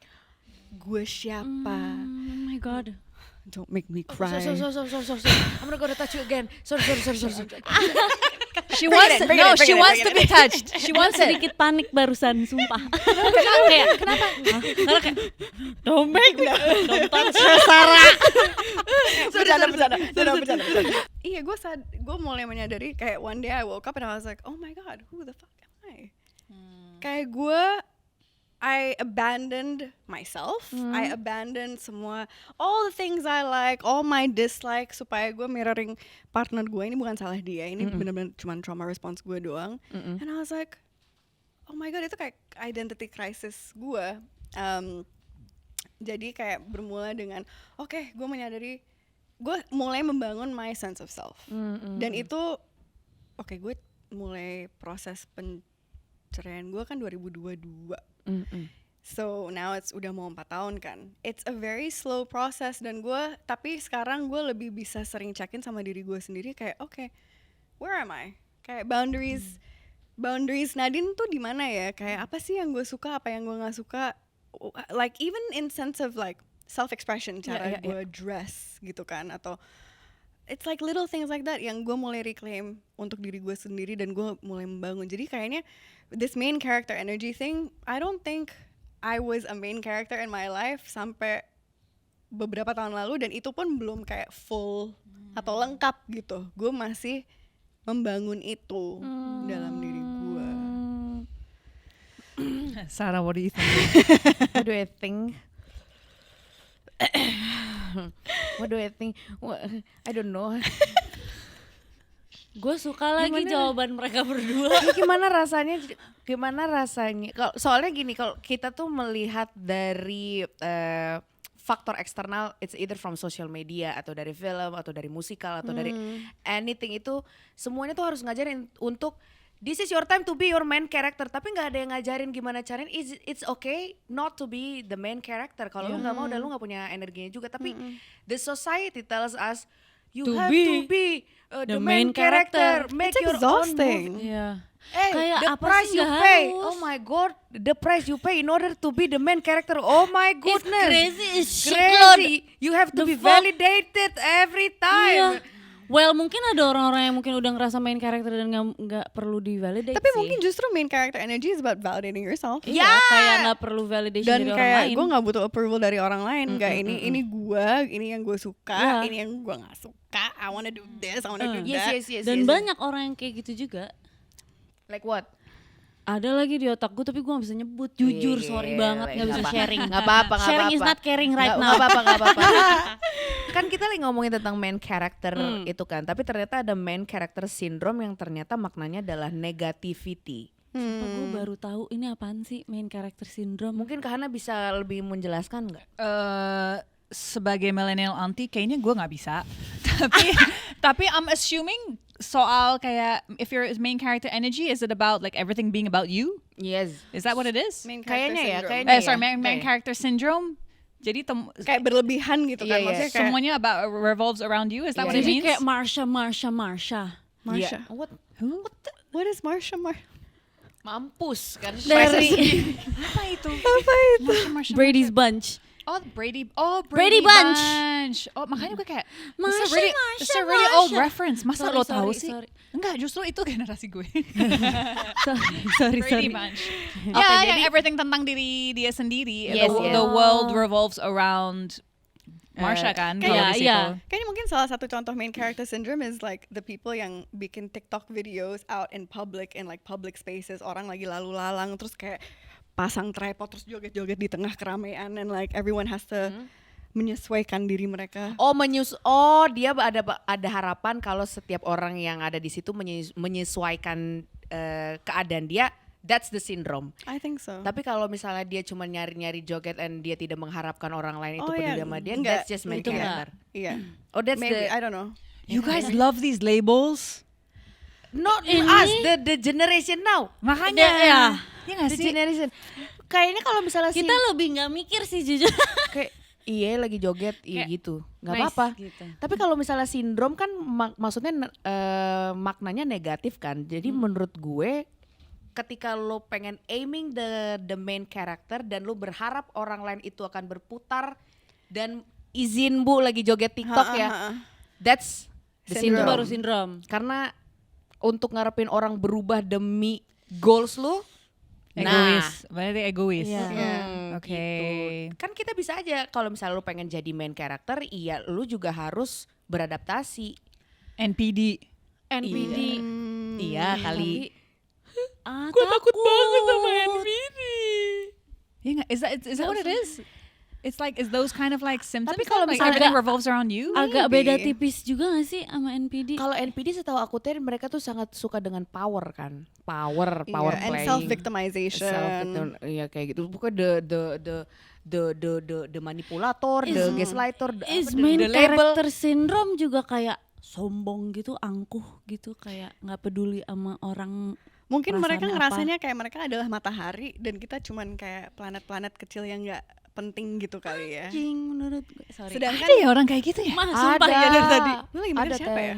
Gue siapa? Oh my god. Don't make me cry. Sorry. I'm not gonna touch you again. Sorry. She wants bring it in, she bring it in, wants bring to be touched. She wants it. Sedikit panik barusan, sumpah. Kenapa? Karena kayak don't make me, don't touch her, Sarah. Bercanda. Iya, gue mulai menyadari kayak one day I woke up and I was like, oh my god, who the fuck am I? Kayak I abandoned myself. I abandoned all the things I like, all my dislikes supaya gue mirroring partner gue. Ini bukan salah dia, ini benar-benar cuma trauma response gue doang. And I was like, oh my god, itu kayak identity crisis gue. Jadi kayak bermula dengan, oke, gue menyadari, gue mulai membangun my sense of self. Dan itu, oke, gue mulai proses perceraian gue kan 2022. So now it's udah mau 4 tahun kan. It's a very slow process dan tapi sekarang gue lebih bisa sering check-in sama diri gue sendiri kayak okay, where am I? Kayak boundaries Nadine tuh di mana ya? Kayak apa sih yang gue suka, apa yang gue nggak suka? Like even in sense of like self expression, cara gue dress gitu kan, atau it's like little things like that yang gue mulai reclaim untuk diri gue sendiri dan gue mulai membangun. Jadi kayaknya this main character energy thing, I don't think I was a main character in my life sampai beberapa tahun lalu dan itu pun belum kayak full atau lengkap gitu. Gue masih membangun itu dalam diri gue. Sarah, what do you think? What do I think? What do I think? I don't know. Gue suka lagi jawaban mereka berdua. Ini gimana rasanya? Soalnya gini, kalau kita tuh melihat dari faktor eksternal, it's either from social media atau dari film atau dari musikal atau dari anything, itu semuanya tuh harus ngajarin untuk this is your time to be your main character, tapi nggak ada yang ngajarin gimana caranya. It's okay not to be the main character. Kalau lu nggak mau dan lu nggak punya energinya juga, tapi the society tells us you have to be the main character. Make It's your exhausting. own movie. Iya. Hey, Kayak the apa price sih you nggak pay, harus? oh my god, the price you pay in order to be the main character, oh my goodness, crazy as shit, crazy. You have to The be fuck? validated every time. Iya. Well, mungkin ada orang-orang yang mungkin udah ngerasa main karakter dan nggak perlu di-validate Tapi sih. mungkin justru main character energy is about validating yourself. Iya, kayak nggak perlu validation Dan dari orang kayak lain. gue nggak butuh approval dari orang lain. Nggak ini gue, ini yang gue suka, Iya. ini yang gue nggak suka. I wanna do this, I wanna do Yes, that. yes. Dan banyak orang yang kayak gitu juga. Like what? Ada lagi di otak gue tapi gue gak bisa nyebut. Jujur, sorry banget gak bisa sharing. Nggak apa-apa. Sharing is not caring right now. Nggak apa-apa. Kan kita lagi ngomongin tentang main character itu kan, tapi ternyata ada main character syndrome yang ternyata maknanya adalah negativity. Sumpah gue baru tahu ini apaan sih main character syndrome. Mungkin Kak Hana bisa lebih menjelaskan nggak? Sebagai millennial auntie kayaknya gue nggak bisa. tapi I'm assuming soal kayak if your main character energy, is it about like everything being about you? Yes. Is that what it is? Main character Kayaknya ya, syndrome. kayaknya. Sorry, main Kayak- character syndrome. Jadi Kayak berlebihan gitu kan. Iya, iya. Maksudnya kayak semuanya about revolves around you. Is that Iya. what it Jadi means? kayak Marsha. Marsha. Iya. What? What is Marsha? Mampus kan? Dari Apa itu? Marsha. Brady's Bunch. Oh, Brady Brady Bunch. Oh, makanya gue kayak Marsha, it's a Marsha, really old Marsha. reference. Masa lo tahu sih? Sorry. Enggak, justru itu generasi gue. sorry. Brady Bunch. Oke, Ya, jadi- yang everything tentang diri dia sendiri. Yes, yes. The world revolves around Marsha kan. kalau Iya, di situ. iya. Kayaknya mungkin salah satu contoh main character syndrome is like the people yang bikin TikTok videos out in public, in like public spaces, orang lagi lalu lalang terus kayak pasang tripod terus joget-joget di tengah keramaian and like everyone has to menyesuaikan diri mereka. Dia ada harapan kalau setiap orang yang ada di situ menyesuaikan keadaan dia. That's the syndrome. I think so. Tapi kalau misalnya dia cuma nyari-nyari joget and dia tidak mengharapkan orang lain itu Oh, peduli iya. sama dia, Enggak, that's just main itu enggak. character. Iya. Oh, that's Maybe, the I don't know. You guys love these labels. not Ini- us, the generation now. Makanya ya. Iya nggak The sih? generation. Kayaknya kalau misalnya Kita lebih nggak mikir sih jujur. kayak iya lagi joget, iya Kayak, gitu, nggak nice apa-apa. gitu. Tapi kalau misalnya sindrom kan maksudnya maknanya negatif kan. Jadi menurut gue ketika lo pengen aiming the main character dan lo berharap orang lain itu akan berputar dan izin bu lagi joget TikTok ya, that's the Syndrome. Itu syndrome. baru sindrom. Karena untuk ngarepin orang berubah demi goals lo, Egois, berarti egois. Iya. Oke. gitu. Kan kita bisa aja kalau misalnya lu pengen jadi main character, iya lu juga harus beradaptasi. NPD. NPD. Iya kali. Gue takut banget sama NPD. Iya nggak? Is that what it is? It's like, is those kind of like symptoms? Tapi kalau like misalnya- everything revolves around you? Agak Maybe. beda tipis juga gak sih sama NPD? Kalau NPD setahu aku tadi mereka tuh sangat suka dengan power kan. Power Iya, playing. and self-victimization. Iya kayak gitu. Pokoknya the manipulator, the gaslighter, Is the main label. character syndrome juga kayak sombong gitu, angkuh gitu, kayak nggak peduli sama orang. Mungkin mereka Perasaannya ngerasanya kayak mereka adalah matahari dan kita cuman kayak planet-planet kecil yang nggak penting gitu kali ya. Anjing menurut gue. Sorry. Sedangkan Ada ya orang kayak gitu ya? Mah, sumpah Ada. ya dari tadi. lu lagi mikir Ada, siapa Teh. ya?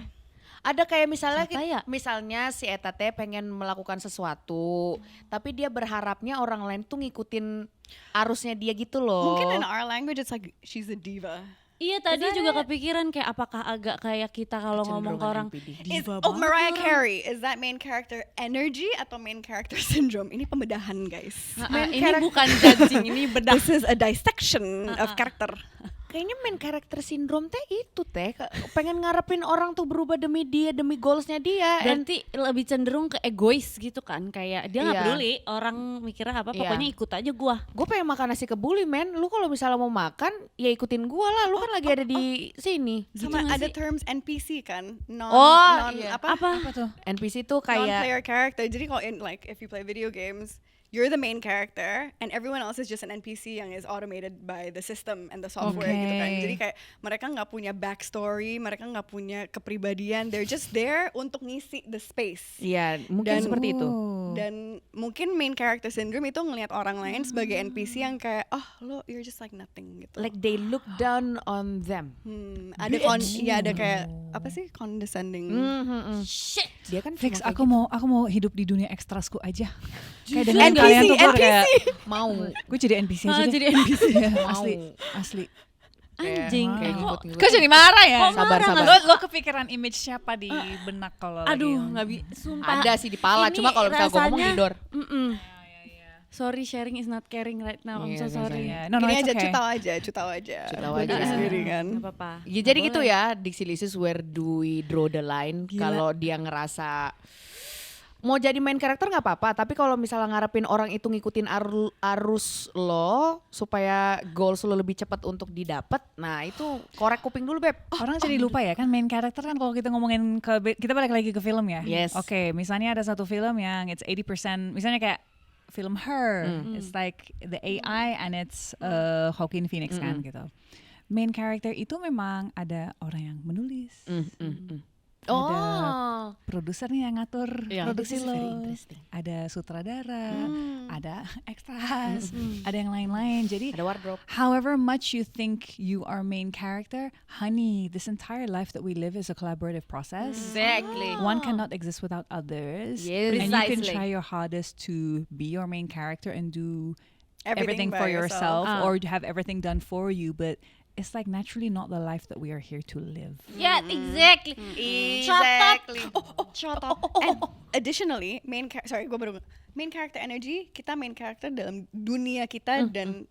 Ada kayak misalnya Siapa ya? misalnya si Eta teh pengen melakukan sesuatu, tapi dia berharapnya orang lain tuh ngikutin arusnya dia gitu loh. Mungkin in our language it's like she's a diva. Iya tadi juga kepikiran kayak apakah agak kayak kita kalau ngomong ke orang Is, diva oh, banget Mariah orang. Carey, is that main character energy atau main character syndrome? Ini pembedahan guys. Ini bukan judging, ini bedah. This is a dissection of character. Kayaknya main character syndrome teh itu teh pengen ngarepin orang tuh berubah demi dia, demi goalsnya dia. Berarti lebih cenderung ke egois gitu kan, kayak dia nggak Iya. peduli orang mikirnya apa, Iya. pokoknya ikut aja gua. Gue pengen makan nasi kebuli men, lu kalau misalnya mau makan ya ikutin gue lah, lu kan lagi ada di sini. Sama nggak ada sih? terms NPC kan, Iya. apa tuh? NPC tuh kayak non-player character. Jadi kalau if you play video games, you're the main character and everyone else is just an NPC yang is automated by the system and the software gitu kan. Okay. Jadi kayak mereka nggak punya backstory, mereka nggak punya kepribadian, they're just there untuk ngisi the space. Iya, mungkin Dan- seperti itu. Dan mungkin main character syndrome itu ngelihat orang lain sebagai NPC yang kayak lo you're just like nothing gitu. Like they look down on them. Ada ada kayak apa sih condescending. Shit. Dia kan Fix, cuma kayak aku mau hidup di dunia ekstrasku aja. Kayak Jujur, dengan kalian tuh gue kayak mau gue jadi NPC aja deh. Jadi NPC. asli, asli. Anjing. kayak Kok- ngikut-ngikut. Kau jadi marah ya? Kok Sabar, marah sabar. nggak Lo kepikiran image siapa di benak kalau lagi? Aduh, nggak bisa. Sumpah. Ada sih di pala, Ini cuma kalau misalnya gue ngomong rasanya- ngidor. Sorry, sharing is not caring right now. I'm so Iya, sorry. Yeah. No, Gini it's aja okay. cutau aja. Cutau Buat aja. diri sendiri kan. Nggak apa-apa. Ya, jadi gitu ya, Dixie Lisis, where do we draw the line? Kalau dia ngerasa mau jadi main karakter nggak apa-apa, tapi kalau misalnya ngarepin orang itu ngikutin arus lo supaya goals lo lebih cepat untuk didapat, nah itu korek kuping dulu beb. Orang jadi lupa ya kan main karakter kan kalau kita ngomongin kita balik lagi ke film ya. Yes. Oke, misalnya ada satu film yang it's 80%, misalnya kayak film Her, it's like the AI and it's Joaquin Phoenix kan gitu. Main character itu memang ada orang yang menulis, Oh, produsernya yang ngatur produksi this is lo, very interesting. ada sutradara, ada extras, ada yang lain-lain. Jadi Ada wardrobe. however much you think you are main character, honey, this entire life that we live is a collaborative process. Exactly. One cannot exist without others. Yes. And you can Precisely. try your hardest to be your main character and do Everything everything by for yourself. yourself or have everything done for you, but it's like naturally not the life that we are here to live. Yeah, exactly. Exactly. Shut up. And additionally, main character energy, kita main character dalam dunia kita dan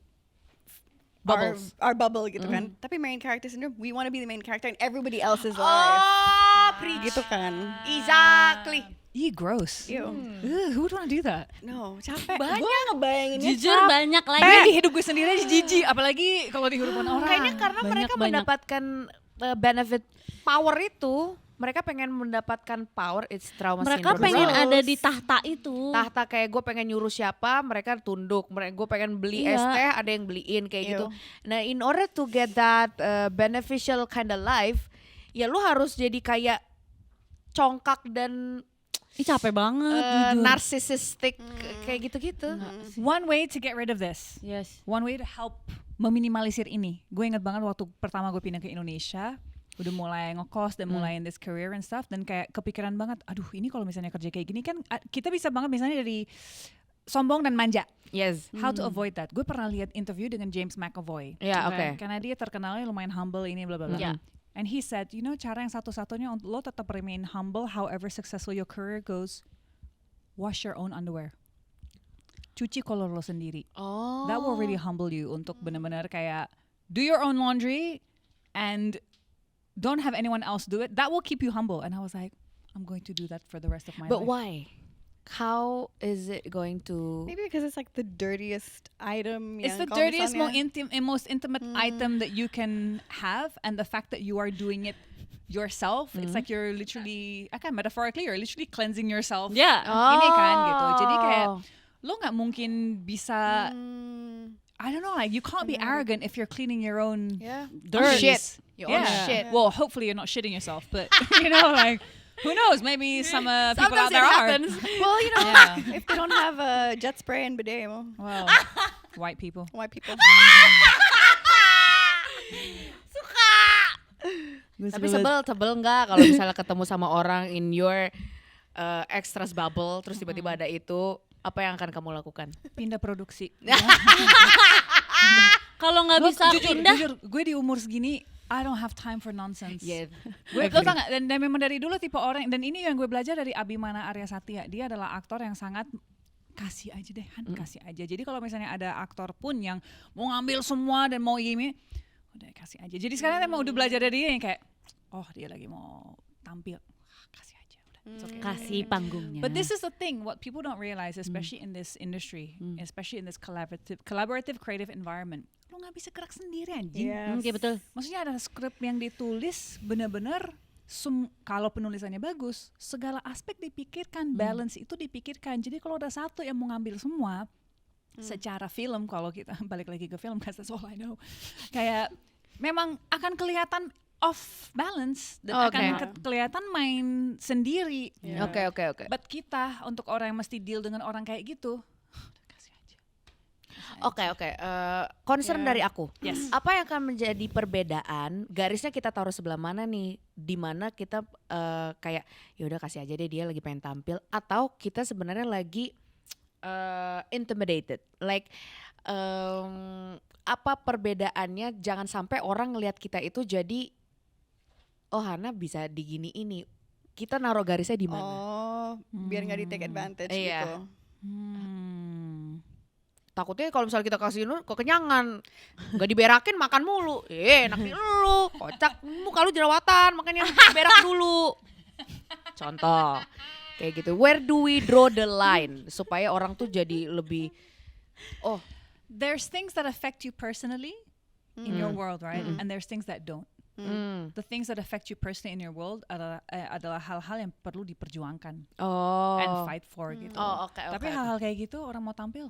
Bubbles. our bubble gitu kan. Tapi main character syndrome, we want to be the main character in everybody else's life. Oh, preach. Gitu kan. Exactly. Ew, gross. Ew. Ugh, who would want to do that? No, capek. Banyak. Gue ngebayanginnya Jujur capek. banyak lagi. Kayak di hidup gue sendiri aja jijik, apalagi kalau di kehidupan orang. Kayaknya karena mereka Banyak. mendapatkan benefit power itu, mereka pengen mendapatkan power, it's trauma Mereka syndrome. pengen Terus, ada di tahta itu. tahta kayak gue pengen nyuruh siapa, mereka tunduk. Gue pengen beli Iya. es teh, ada yang beliin kayak Ew. gitu. Nah, in order to get that beneficial kind of life, ya lu harus jadi kayak congkak dan Ih, capek banget jujur. narcissistic kayak gitu-gitu. One way to get rid of this. Yes. One way to help meminimalisir ini. Gue inget banget waktu pertama gue pindah ke Indonesia, udah mulai ngekos dan mulai in this career and stuff, dan kayak kepikiran banget, aduh ini kalau misalnya kerja kayak gini kan kita bisa banget misalnya dari sombong dan manja. Yes. How to avoid that? Gue pernah lihat interview dengan James McAvoy. Ya, oke. Karena dia terkenalnya lumayan humble ini bla bla bla. Yeah. And he said, you know, cara yang satu-satunya untuk lo tetap remain humble, however successful your career goes, wash your own underwear. Cuci kolor lo sendiri. Oh. That will really humble you untuk benar-benar kayak do your own laundry and don't have anyone else do it. That will keep you humble. And I was like, I'm going to do that for the rest of my But life. why? How is it going to? Maybe because it's like the dirtiest item. It's yang the kalau dirtiest, misalnya- most intimate item that you can have, and the fact that you are doing it yourself, it's like you're literally, metaphorically, you're literally cleansing yourself. Yeah. Ini kan gitu. Jadi kayak Oh. lo nggak mungkin bisa, I don't know, like you can't be arrogant if you're cleaning your own Yeah. dirt. Shit. Your own Yeah. shit. Well, hopefully you're not shitting yourself, but you know, like who knows? Maybe some people out Sometimes there it are. happens. Well, you know, Yeah. if they don't have a jet spray and bidet, well, Well, white people. white people. Tapi sebel nggak kalau misalnya ketemu sama orang in your extras bubble, terus tiba-tiba ada itu, apa yang akan kamu lakukan? Pindah produksi. Kalau nggak Lo bisa pindah, jujur, gue di umur segini, I don't have time for nonsense. Yeah. Gue lo tau gak, dan memang dari dulu tipe orang, dan ini yang gue belajar dari Abimana Arya Satya. Dia adalah aktor yang sangat kasih aja deh, Han, kasih aja. Jadi kalau misalnya ada aktor pun yang mau ngambil semua dan mau gini, udah kasih aja. Jadi sekarang emang udah belajar dari dia yang kayak, oh dia lagi mau tampil, kasih aja udah. It's okay. Kasih panggungnya. But this is the thing, what people don't realize, especially in this industry, especially in this collaborative creative environment, lo nggak bisa gerak sendiri anjing. Oke, betul. Maksudnya ada skrip yang ditulis benar-benar kalau penulisannya bagus, segala aspek dipikirkan, balance itu dipikirkan. Jadi kalau ada satu yang mau ngambil semua, secara film, kalau kita balik lagi ke film, because that's all I know, kayak memang akan kelihatan off balance dan akan kelihatan main sendiri. Oke. But kita untuk orang yang mesti deal dengan orang kayak gitu, kasih aja. Oke. Concern dari aku. Yes. Apa yang akan menjadi perbedaan? Garisnya kita taruh sebelah mana nih? Di mana kita kayak ya udah kasih aja deh, dia lagi pengen tampil, atau kita sebenarnya lagi intimidated. Like apa perbedaannya? Jangan sampai orang ngelihat kita itu jadi oh Hana bisa digini ini. Kita naruh garisnya di mana? Oh, biar nggak di take advantage Iya. gitu. Takutnya kalau misalnya kita kasih lu kekenyangan, nggak diberakin makan mulu, enak di lu, kocak, muka lu jerawatan, makanya berak dulu. Contoh kayak gitu. Where do we draw the line supaya orang tuh jadi lebih, oh There's things that affect you personally in your world, right? And there's things that don't. The things that affect you personally in your world adalah hal-hal yang perlu diperjuangkan and fight for gitu. Tapi hal-hal kayak gitu orang mau tampil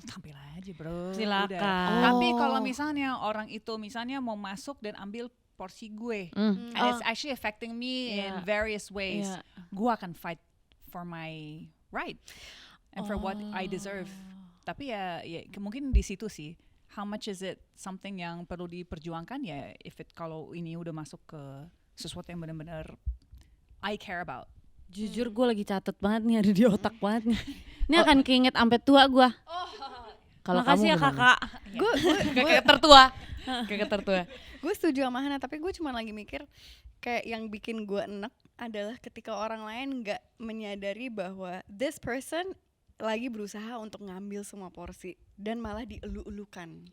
aja bro. Silakan. Udah. Tapi kalau misalnya orang itu misalnya mau masuk dan ambil porsi gue, and it's actually affecting me in various ways, gue akan fight for my right and for what I deserve. Tapi ya mungkin di situ sih. How much is it something yang perlu diperjuangkan ya, kalau ini udah masuk ke sesuatu yang benar-benar I care about. Jujur gue lagi catet banget nih, ada di otak banget nih. Ini akan keinget sampai tua gue. Kalau Makasih kamu ya kakak. kayak tertua, kayak tertua. Gue setuju sama Hana, tapi gue cuma lagi mikir kayak yang bikin gue enek adalah ketika orang lain nggak menyadari bahwa this person lagi berusaha untuk ngambil semua porsi dan malah dielu-elukan.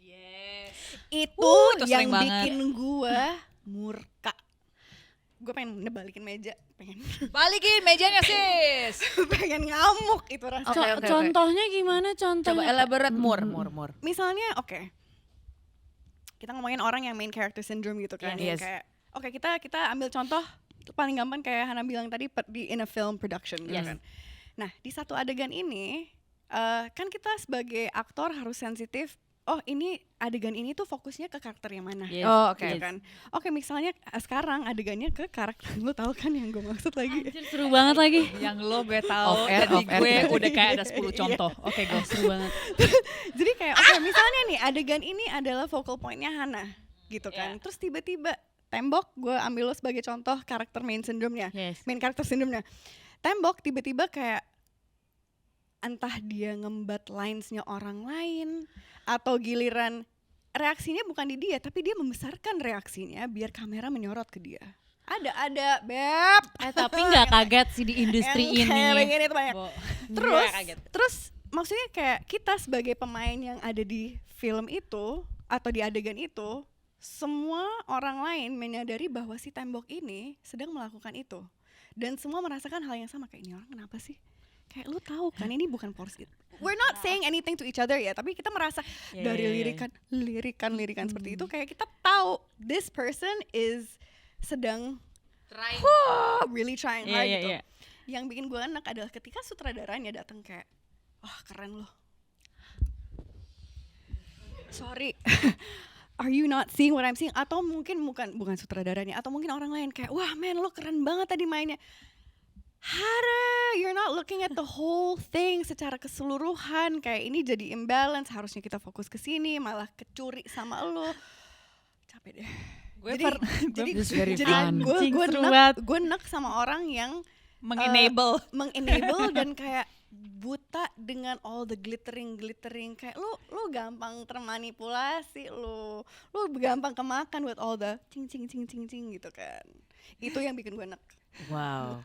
Itu yang sering banget. bikin gue murka. Gue pengen nebalikin meja, pengen Balikin mejanya sis. pengen ngamuk itu rasanya. Oke. Contohnya gimana? Coba Contohnya elaborate more. Misalnya kita ngomongin orang yang main character syndrome gitu kan. Yes. Kayak kita ambil contoh paling gampang kayak Hana bilang tadi di in a film production gitu kan. Nah di satu adegan ini kan kita sebagai aktor harus sensitif. Oh ini adegan ini tuh fokusnya ke karakter yang mana? Yes. Oh, oke. Gitu kan. Oke misalnya sekarang adegannya ke karakter, lu tahu kan yang gue maksud lagi. Anjir, seru banget lagi. Yang lo gue tahu, Off-air, dan di off-air gue kita udah kayak ada 10 contoh. Oke, gue Seru banget. Jadi kayak misalnya nih adegan ini adalah focal pointnya Hana gitu kan. Terus tiba-tiba tembok, gue ambil lo sebagai contoh karakter main syndrome-nya. Yes. Main karakter syndrome-nya. Tembok tiba-tiba kayak entah dia ngembat lines-nya orang lain atau giliran reaksinya bukan di dia tapi dia membesarkan reaksinya biar kamera menyorot ke dia. Ada beb. Tapi nggak kaget sih di industri Yang kayak ini. begini tuh banyak. Terus maksudnya kayak kita sebagai pemain yang ada di film itu atau di adegan itu, semua orang lain menyadari bahwa si tembok ini sedang melakukan itu. Dan semua merasakan hal yang sama, kayak ini orang kenapa sih? Kayak lu tahu kan ini bukan porsi. We're not saying anything to each other ya, tapi kita merasa dari lirikan seperti itu kayak kita tahu this person is sedang really trying hard gitu. Yang bikin gue enak adalah ketika sutradaranya datang kayak, wah keren loh. Sorry, are you not seeing what I'm seeing? Atau mungkin bukan sutradaranya, atau mungkin orang lain kayak, wah men lo keren banget tadi mainnya. Hara, you're not looking at the whole thing secara keseluruhan. Kayak ini jadi imbalance, harusnya kita fokus ke sini, malah kecuri sama lo. Capek deh. Gue nek sama orang yang mengenable dan kayak buta dengan all the glittering kayak lu gampang termanipulasi, lu gampang kemakan with all the cing gitu kan. Itu yang bikin gue enak. Wow.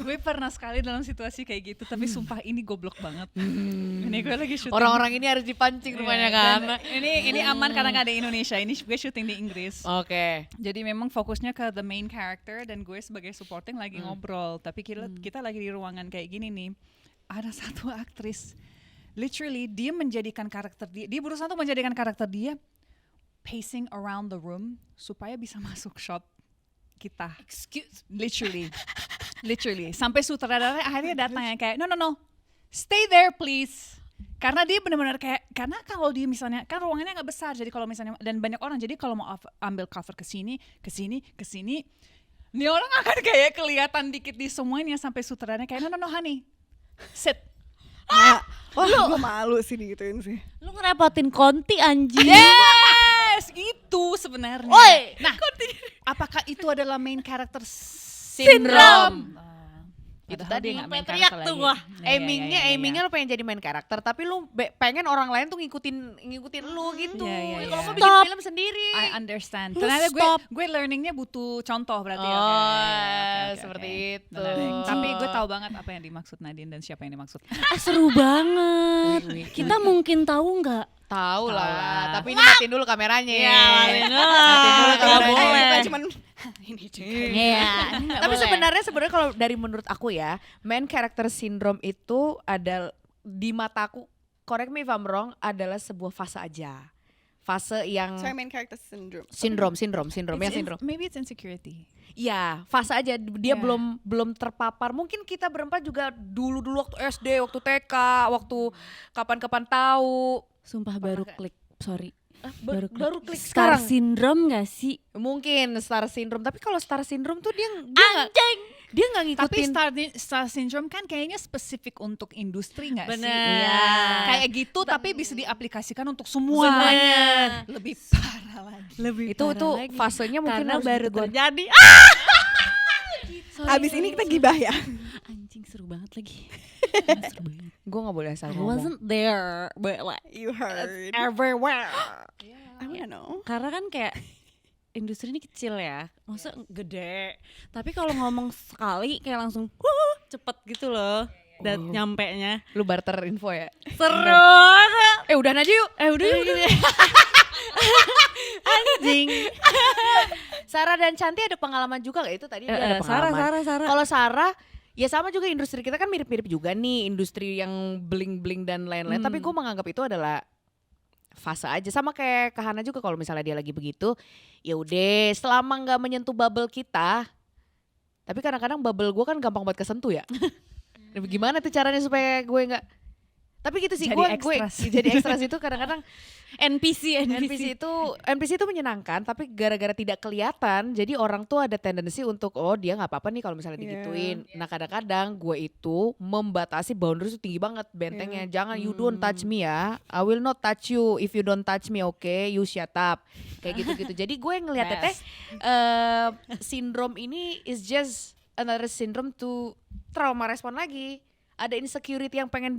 Gue pernah sekali dalam situasi kayak gitu, tapi sumpah ini goblok banget. Ini gue lagi syuting. Orang-orang ini harus dipancing rupanya kan. Dan ini aman karena gak ada Indonesia. Ini gue syuting di Inggris. Oke. Jadi memang fokusnya ke the main character dan gue sebagai supporting lagi ngobrol. Tapi kita lagi di ruangan kayak gini nih. Ada satu aktris, literally dia menjadikan karakter dia berusaha untuk menjadikan karakter dia pacing around the room supaya bisa masuk shot kita. Literally sampai sutradara akhirnya datang yang kayak no stay there please, karena dia benar-benar kayak, karena kalau dia misalnya kan ruangannya nggak besar, jadi kalau misalnya dan banyak orang, jadi kalau mau ambil cover ke sini nih orang akan kayak kelihatan dikit di semuanya, sampai sutradaranya kayak no honey sit. Wah, gue malu sih digituin sih. Lu ngerepotin Konti anjing. Yes, itu sebenarnya. Oi, Nah, apakah itu adalah main character Syndrome. Itu Padahal tadi dia nggak nggak main teriak karakter tuh lagi. gua. Aimingnya lu pengen jadi main karakter, tapi lu pengen orang lain tuh ngikutin lu gitu. Iya, Kalau iya. mau bikin Stop. film sendiri. I understand. Lu Ternyata stop. gue learningnya butuh contoh berarti. Oh, Oke, seperti oke. itu. Menarik. Tapi gue tahu banget apa yang dimaksud Nadine dan siapa yang dimaksud. Seru banget. Kita mungkin tahu nggak? Tahu Tahu lah, lah. tapi ini matiin dulu kameranya. matiin dulu. Nggak Nggak boleh. boleh. Bukan cuman ini juga. Iya. Tapi sebenarnya kalau dari menurut aku ya, main character syndrome itu adalah di mataku, correct me if I'm wrong, adalah sebuah fase aja. Fase yang Sorry, main character syndrome. sindrom. Maybe it's insecurity. Iya, fase aja dia Yeah. belum terpapar. Mungkin kita berempat juga dulu waktu SD, waktu TK, waktu kapan-kapan tahu. Sumpah baru klik. Sorry. Baru klik Star sekarang. syndrome gak sih? Mungkin star syndrome, tapi kalau star syndrome tuh dia nggak Tapi ngikutin. star syndrome kan kayaknya spesifik untuk industri nggak sih? Bener. Iya. Kayak gitu, tapi bisa diaplikasikan untuk semua. Bener. Lebih parah lagi. Lebih itu fasenya mungkin karena harus baru ditegur. terjadi. Abis ini kita gibah ya. Anjing seru banget lagi. Gue nggak boleh asal I ngomong. wasn't there, but like You heard. everywhere. I wanna know. Karena kan kayak industri ini kecil ya, maksudnya gede. Tapi kalau ngomong sekali kayak langsung cepet gitu loh. Dan nyampe-nya Lu barter info ya. seru. Udahan aja yuk. Udah. Anjing. Sarah dan Canti ada pengalaman juga gak? Itu tadi dia ada Sarah. pengalaman. Kalau Sarah, ya sama juga, industri kita kan mirip-mirip juga nih, industri yang bling-bling dan lain-lain. Tapi gue menganggap itu adalah fase aja, sama kayak Kahana juga. Kalau misalnya dia lagi begitu, ya udah, selama nggak menyentuh bubble kita. Tapi kadang-kadang bubble gue kan gampang banget kesentuh ya. Gimana tuh caranya supaya gue nggak? Tapi gitu sih, Jadi gue ekstras. jadi ekstras itu kadang-kadang. NPC. NPC itu menyenangkan, tapi gara-gara tidak kelihatan, jadi orang tuh ada tendensi untuk dia nggak apa-apa nih kalau misalnya digituin. Nah kadang-kadang gue itu membatasi boundaries itu tinggi banget bentengnya. Jangan, you don't touch me ya, I will not touch you if you don't touch me, okay? You shut up. Kayak gitu-gitu. Jadi gue ngeliat teteh sindrom ini is just another syndrome to trauma respon lagi. Ada insecurity yang pengen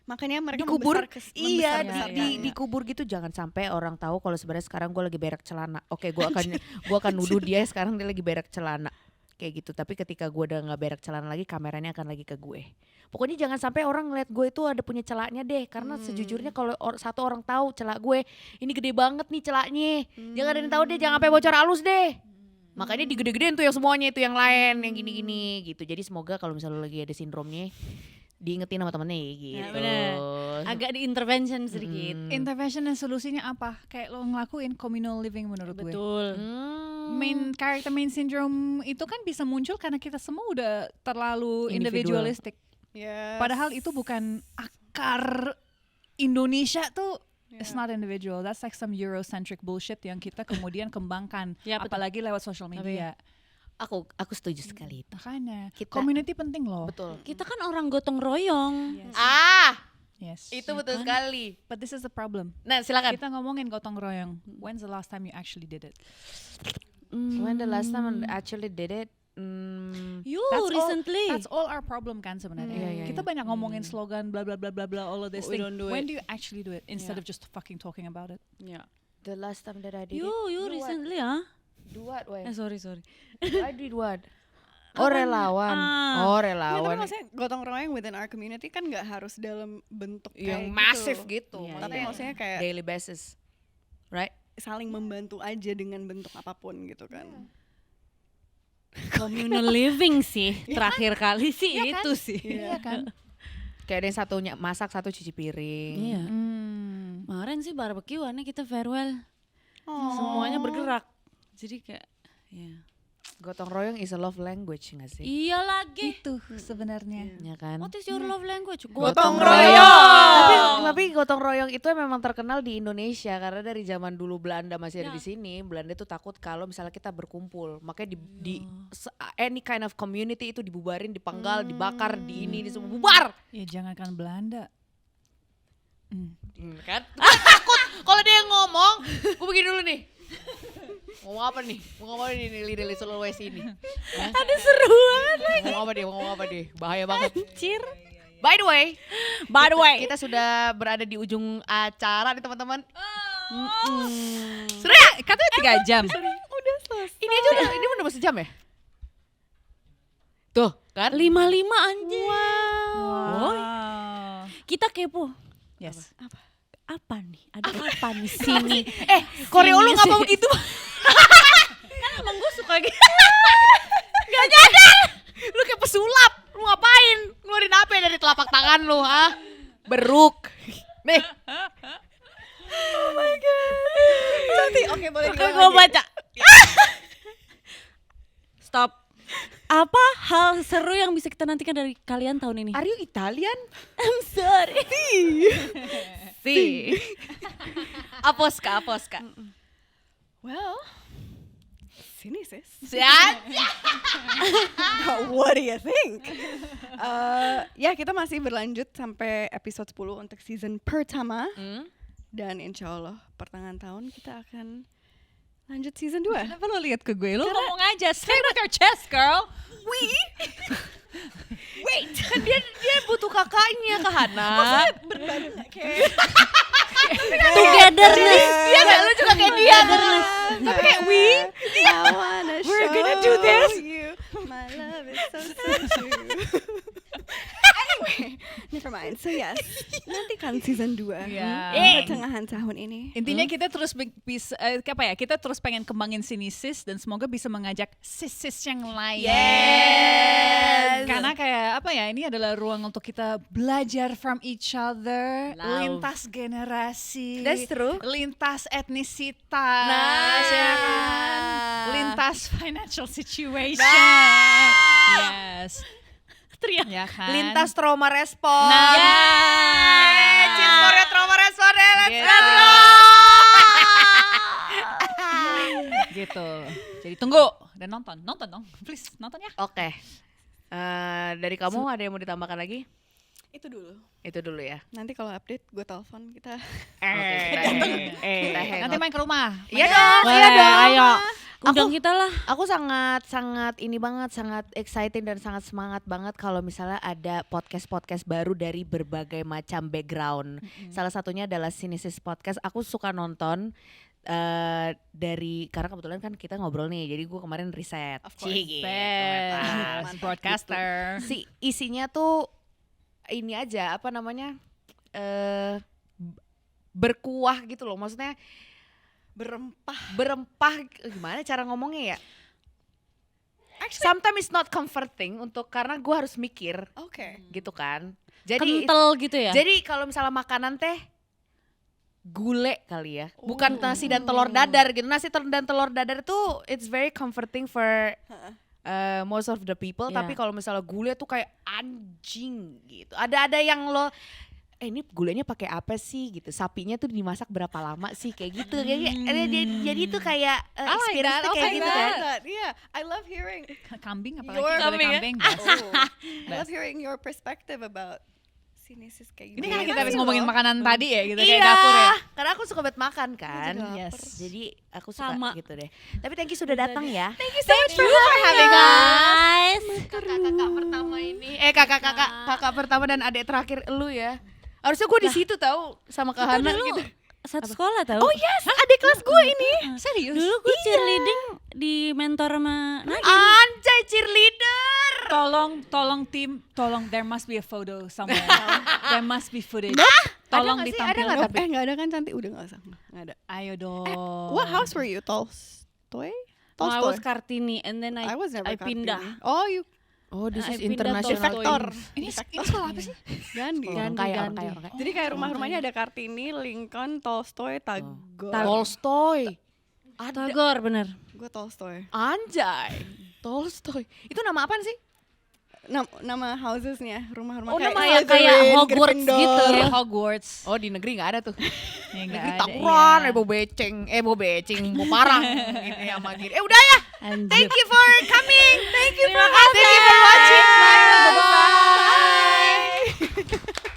Makanya mereka dikubur, iya, membesar-besarkan. dikubur gitu. Jangan sampai orang tahu kalau sebenarnya sekarang gue lagi berak celana. Oke, gue akan nuduh dia sekarang dia lagi berak celana kayak gitu. Tapi ketika gue udah nggak berak celana lagi, kameranya akan lagi ke gue. Pokoknya jangan sampai orang ngeliat gue itu ada punya celaknya deh. Karena sejujurnya kalau satu orang tahu celak gue ini gede banget nih celaknya, jangan ada yang tahu deh, jangan sampai bocor halus deh. Makanya digede-gedein tuh yang semuanya itu yang lain, yang gini-gini gitu. Jadi semoga kalau misalnya lo lagi ada sindromnya, diingetin sama temennya gitu. Ya, bener. Agak di intervention sedikit. Intervention dan solusinya apa? Kayak lo ngelakuin communal living menurut gue. Betul. Main syndrome itu kan bisa muncul karena kita semua udah terlalu Individual. individualistic. Yes. Padahal itu bukan akar Indonesia tuh. It's not individual. That's like some Eurocentric bullshit yang kita kemudian kembangkan, Ya, betul. apalagi lewat social media. Aku setuju sekali itu. Makanya Kita- community penting loh. Betul. Kita kan orang gotong royong. Yes. Itu betul sekali. But this is the problem. Nah, silakan. Kita ngomongin gotong royong. When's the last time you actually did it? When the last time I actually did it? You That's recently. That's all our problem kan sebenarnya. Iya, iya, Kita iya. banyak ngomongin slogan bla bla bla bla bla all of this We thing. don't do When it. do you actually do it instead of just fucking talking about it? Yeah. The last time that I did You it. recently ah? Do what? Why? Sorry. I did what? Oh relawan. Oh Nggak, tapi relawan. maksudnya gotong royong within our community kan nggak harus dalam bentuk Yang kayak masif gitu. Iya, Tapi iya. maksudnya kayak Daily basis. Right? saling membantu aja dengan bentuk apapun gitu kan. Communal living sih terakhir kali sih itu sih. Iya kan? Kayak ada yang satunya masak, satu cuci piring. Iya. Hmm. Kemarin sih barbekyuannya kita farewell. Oh. Semuanya bergerak. Jadi kayak ya. Gotong royong is a love language nggak sih? Iya lagi. Itu sebenarnya. Ya kan? What is your love language? Gotong Tapi gotong royong itu memang terkenal di Indonesia karena dari zaman dulu Belanda masih ada di sini. Belanda tuh takut kalau misalnya kita berkumpul, makanya any kind of community itu dibubarin, dipenggal, dibakar, di ini semua bubar. Ya jangankan Belanda. Kan? Takut kalau dia yang ngomong, gue begini dulu nih. Ngomong apa nih? Mau ngomong apa nih Lili Sulawesi ini? Ada seru banget lagi. Mau ngomong apa deh? Bahaya banget. Anjir. By the way, By the way. kita sudah berada di ujung acara nih teman-teman. Sudah katanya 3 jam. Udah selesai. Ini aja udah sejam ya? Tuh, kan? 55 anjir. Wow. Kita kepo. Yes. Apa nih? Ada apa nih sini? Koreo lu ngapa begitu? Kan emang gue suka gitu. Gak nyadar. Lu kayak pesulap. Lu ngapain? Ngeluarin apa dari telapak tangan lu, ha? Beruk. Nih. Oh my god. Cantik. Oke, boleh Oke, diulang gue lagi. baca. Stop. Apa hal seru yang bisa kita nantikan dari kalian tahun ini? Are you Italian? I'm sorry. Si. Aposka. Well, sini sis. Siapa? What do you think? Ya kita masih berlanjut sampai episode 10 untuk season pertama. Dan insya Allah pertengahan tahun kita akan lanjut season 2. Kenapa lo lihat ke gue? Lo ngomong aja. Say with your chest, girl. Wait, kan dia butuh kakaknya ke Hana. Togetherness. Iya gak? Lu juga kayak dia. Tapi kayak I wanna We're show gonna do this. you my love is so true. Anyway, never mind. So yes, nantikan season 2 pertengahan tahun ini. Intinya kita terus bisa kita terus pengen kembangin sini sis dan semoga bisa mengajak sis yang lain. Yes. Karena kayak apa ya, ini adalah ruang untuk kita belajar from each other, Love. lintas generasi, That's true. lintas etnisitas, ya kan? Lintas financial situation. Yes. Teriak. Ya kan? Lintas trauma respon. Nah. Cheers for your trauma respon. Let's Gitu. go. Gitu. Jadi tunggu dan nonton dong, please nonton ya. Oke. Dari kamu ada yang mau ditambahkan lagi? Itu dulu. Itu dulu ya. Nanti kalau update gue telepon kita. Kita Nanti main ke rumah. Iya dong, Boleh, iya dong. ayo. Undang kita lah. Aku sangat excited dan sangat semangat banget kalau misalnya ada podcast baru dari berbagai macam background. Salah satunya adalah Sinesis Podcast. Aku suka nonton dari karena kebetulan kan kita ngobrol nih, jadi gue kemarin riset. Of course. Cie, gitu. Best broadcaster. Si isinya tuh ini aja apa namanya berkuah gitu loh, maksudnya berempah gimana cara ngomongnya ya? Sometimes it's not comforting karena gue harus mikir Oke. gitu kan. Jadi Kental gitu ya. jadi kalau misalnya makanan teh gulai kali ya, bukan nasi dan telur dadar gitu. Nasi dan telur dadar tuh it's very comforting for most of the people. Yeah. Tapi kalau misalnya gulai tuh kayak anjing gitu. Ada yang lo ini gulanya pakai apa sih gitu, sapinya tuh dimasak berapa lama sih kayak gitu. Jadi itu kayak experience tuh kayak gitu kan. Yeah, I love hearing. Kambing apalagi Your- boleh kambing. best. I love hearing your perspective about Sinesis kayak Ini gini. karena kita habis ngomongin makanan tadi ya gitu Iya, kayak dapur ya. karena aku suka banget makan kan. juga lapar. Yes. Jadi aku suka Sama. gitu deh. Tapi thank you sudah datang ya. Thank you so much for having us. guys. Kakak pertama ini. Kakak pertama dan adik terakhir lu ya. Harusnya gue di situ tahu sama Kak Hana dulu gitu. satu sekolah tau. Oh yes, adik kelas gue ini. Serius? Dulu gue cheerleading di mentor sama Nadine. Anjay cheerleader. tolong tim, tolong there must be a photo somewhere. There must be footage. Tolong Ada nggak sih? Ada ditampilkan. nggak tapi? Nggak ada kan cantik, udah nggak usah, nggak ada. Ayo dong. What house were you? Tolstoy? Oh, I was Tolstoy. Kartini and then I was never I pindah. Kartini. Oh, you Oh, this I is pindah international. Vektor. Ini sekolah apa sih? Gandhi. Orang kaya, orang kaya, orang kaya. Jadi kayak rumah-rumahnya ada Kartini, Lincoln, Tolstoy, Tagore. Tolstoy. Tagore bener. Gue Tolstoy. Anjay. Tolstoy. Itu nama apaan sih? Nama housesnya, rumah-rumah Oh, nama Kayak Slytherin, Hogwarts Gryffindor. gitu ya. Kayak Hogwarts. Oh, di negeri nggak ada tuh. Ya, nggak Negeri ada, takuran, iya. bau beceng, bau parang gitu ya magir. Udah ya. Anjir. Thank you for coming. Thank you for Terima kasih. watching. Bye. Bye.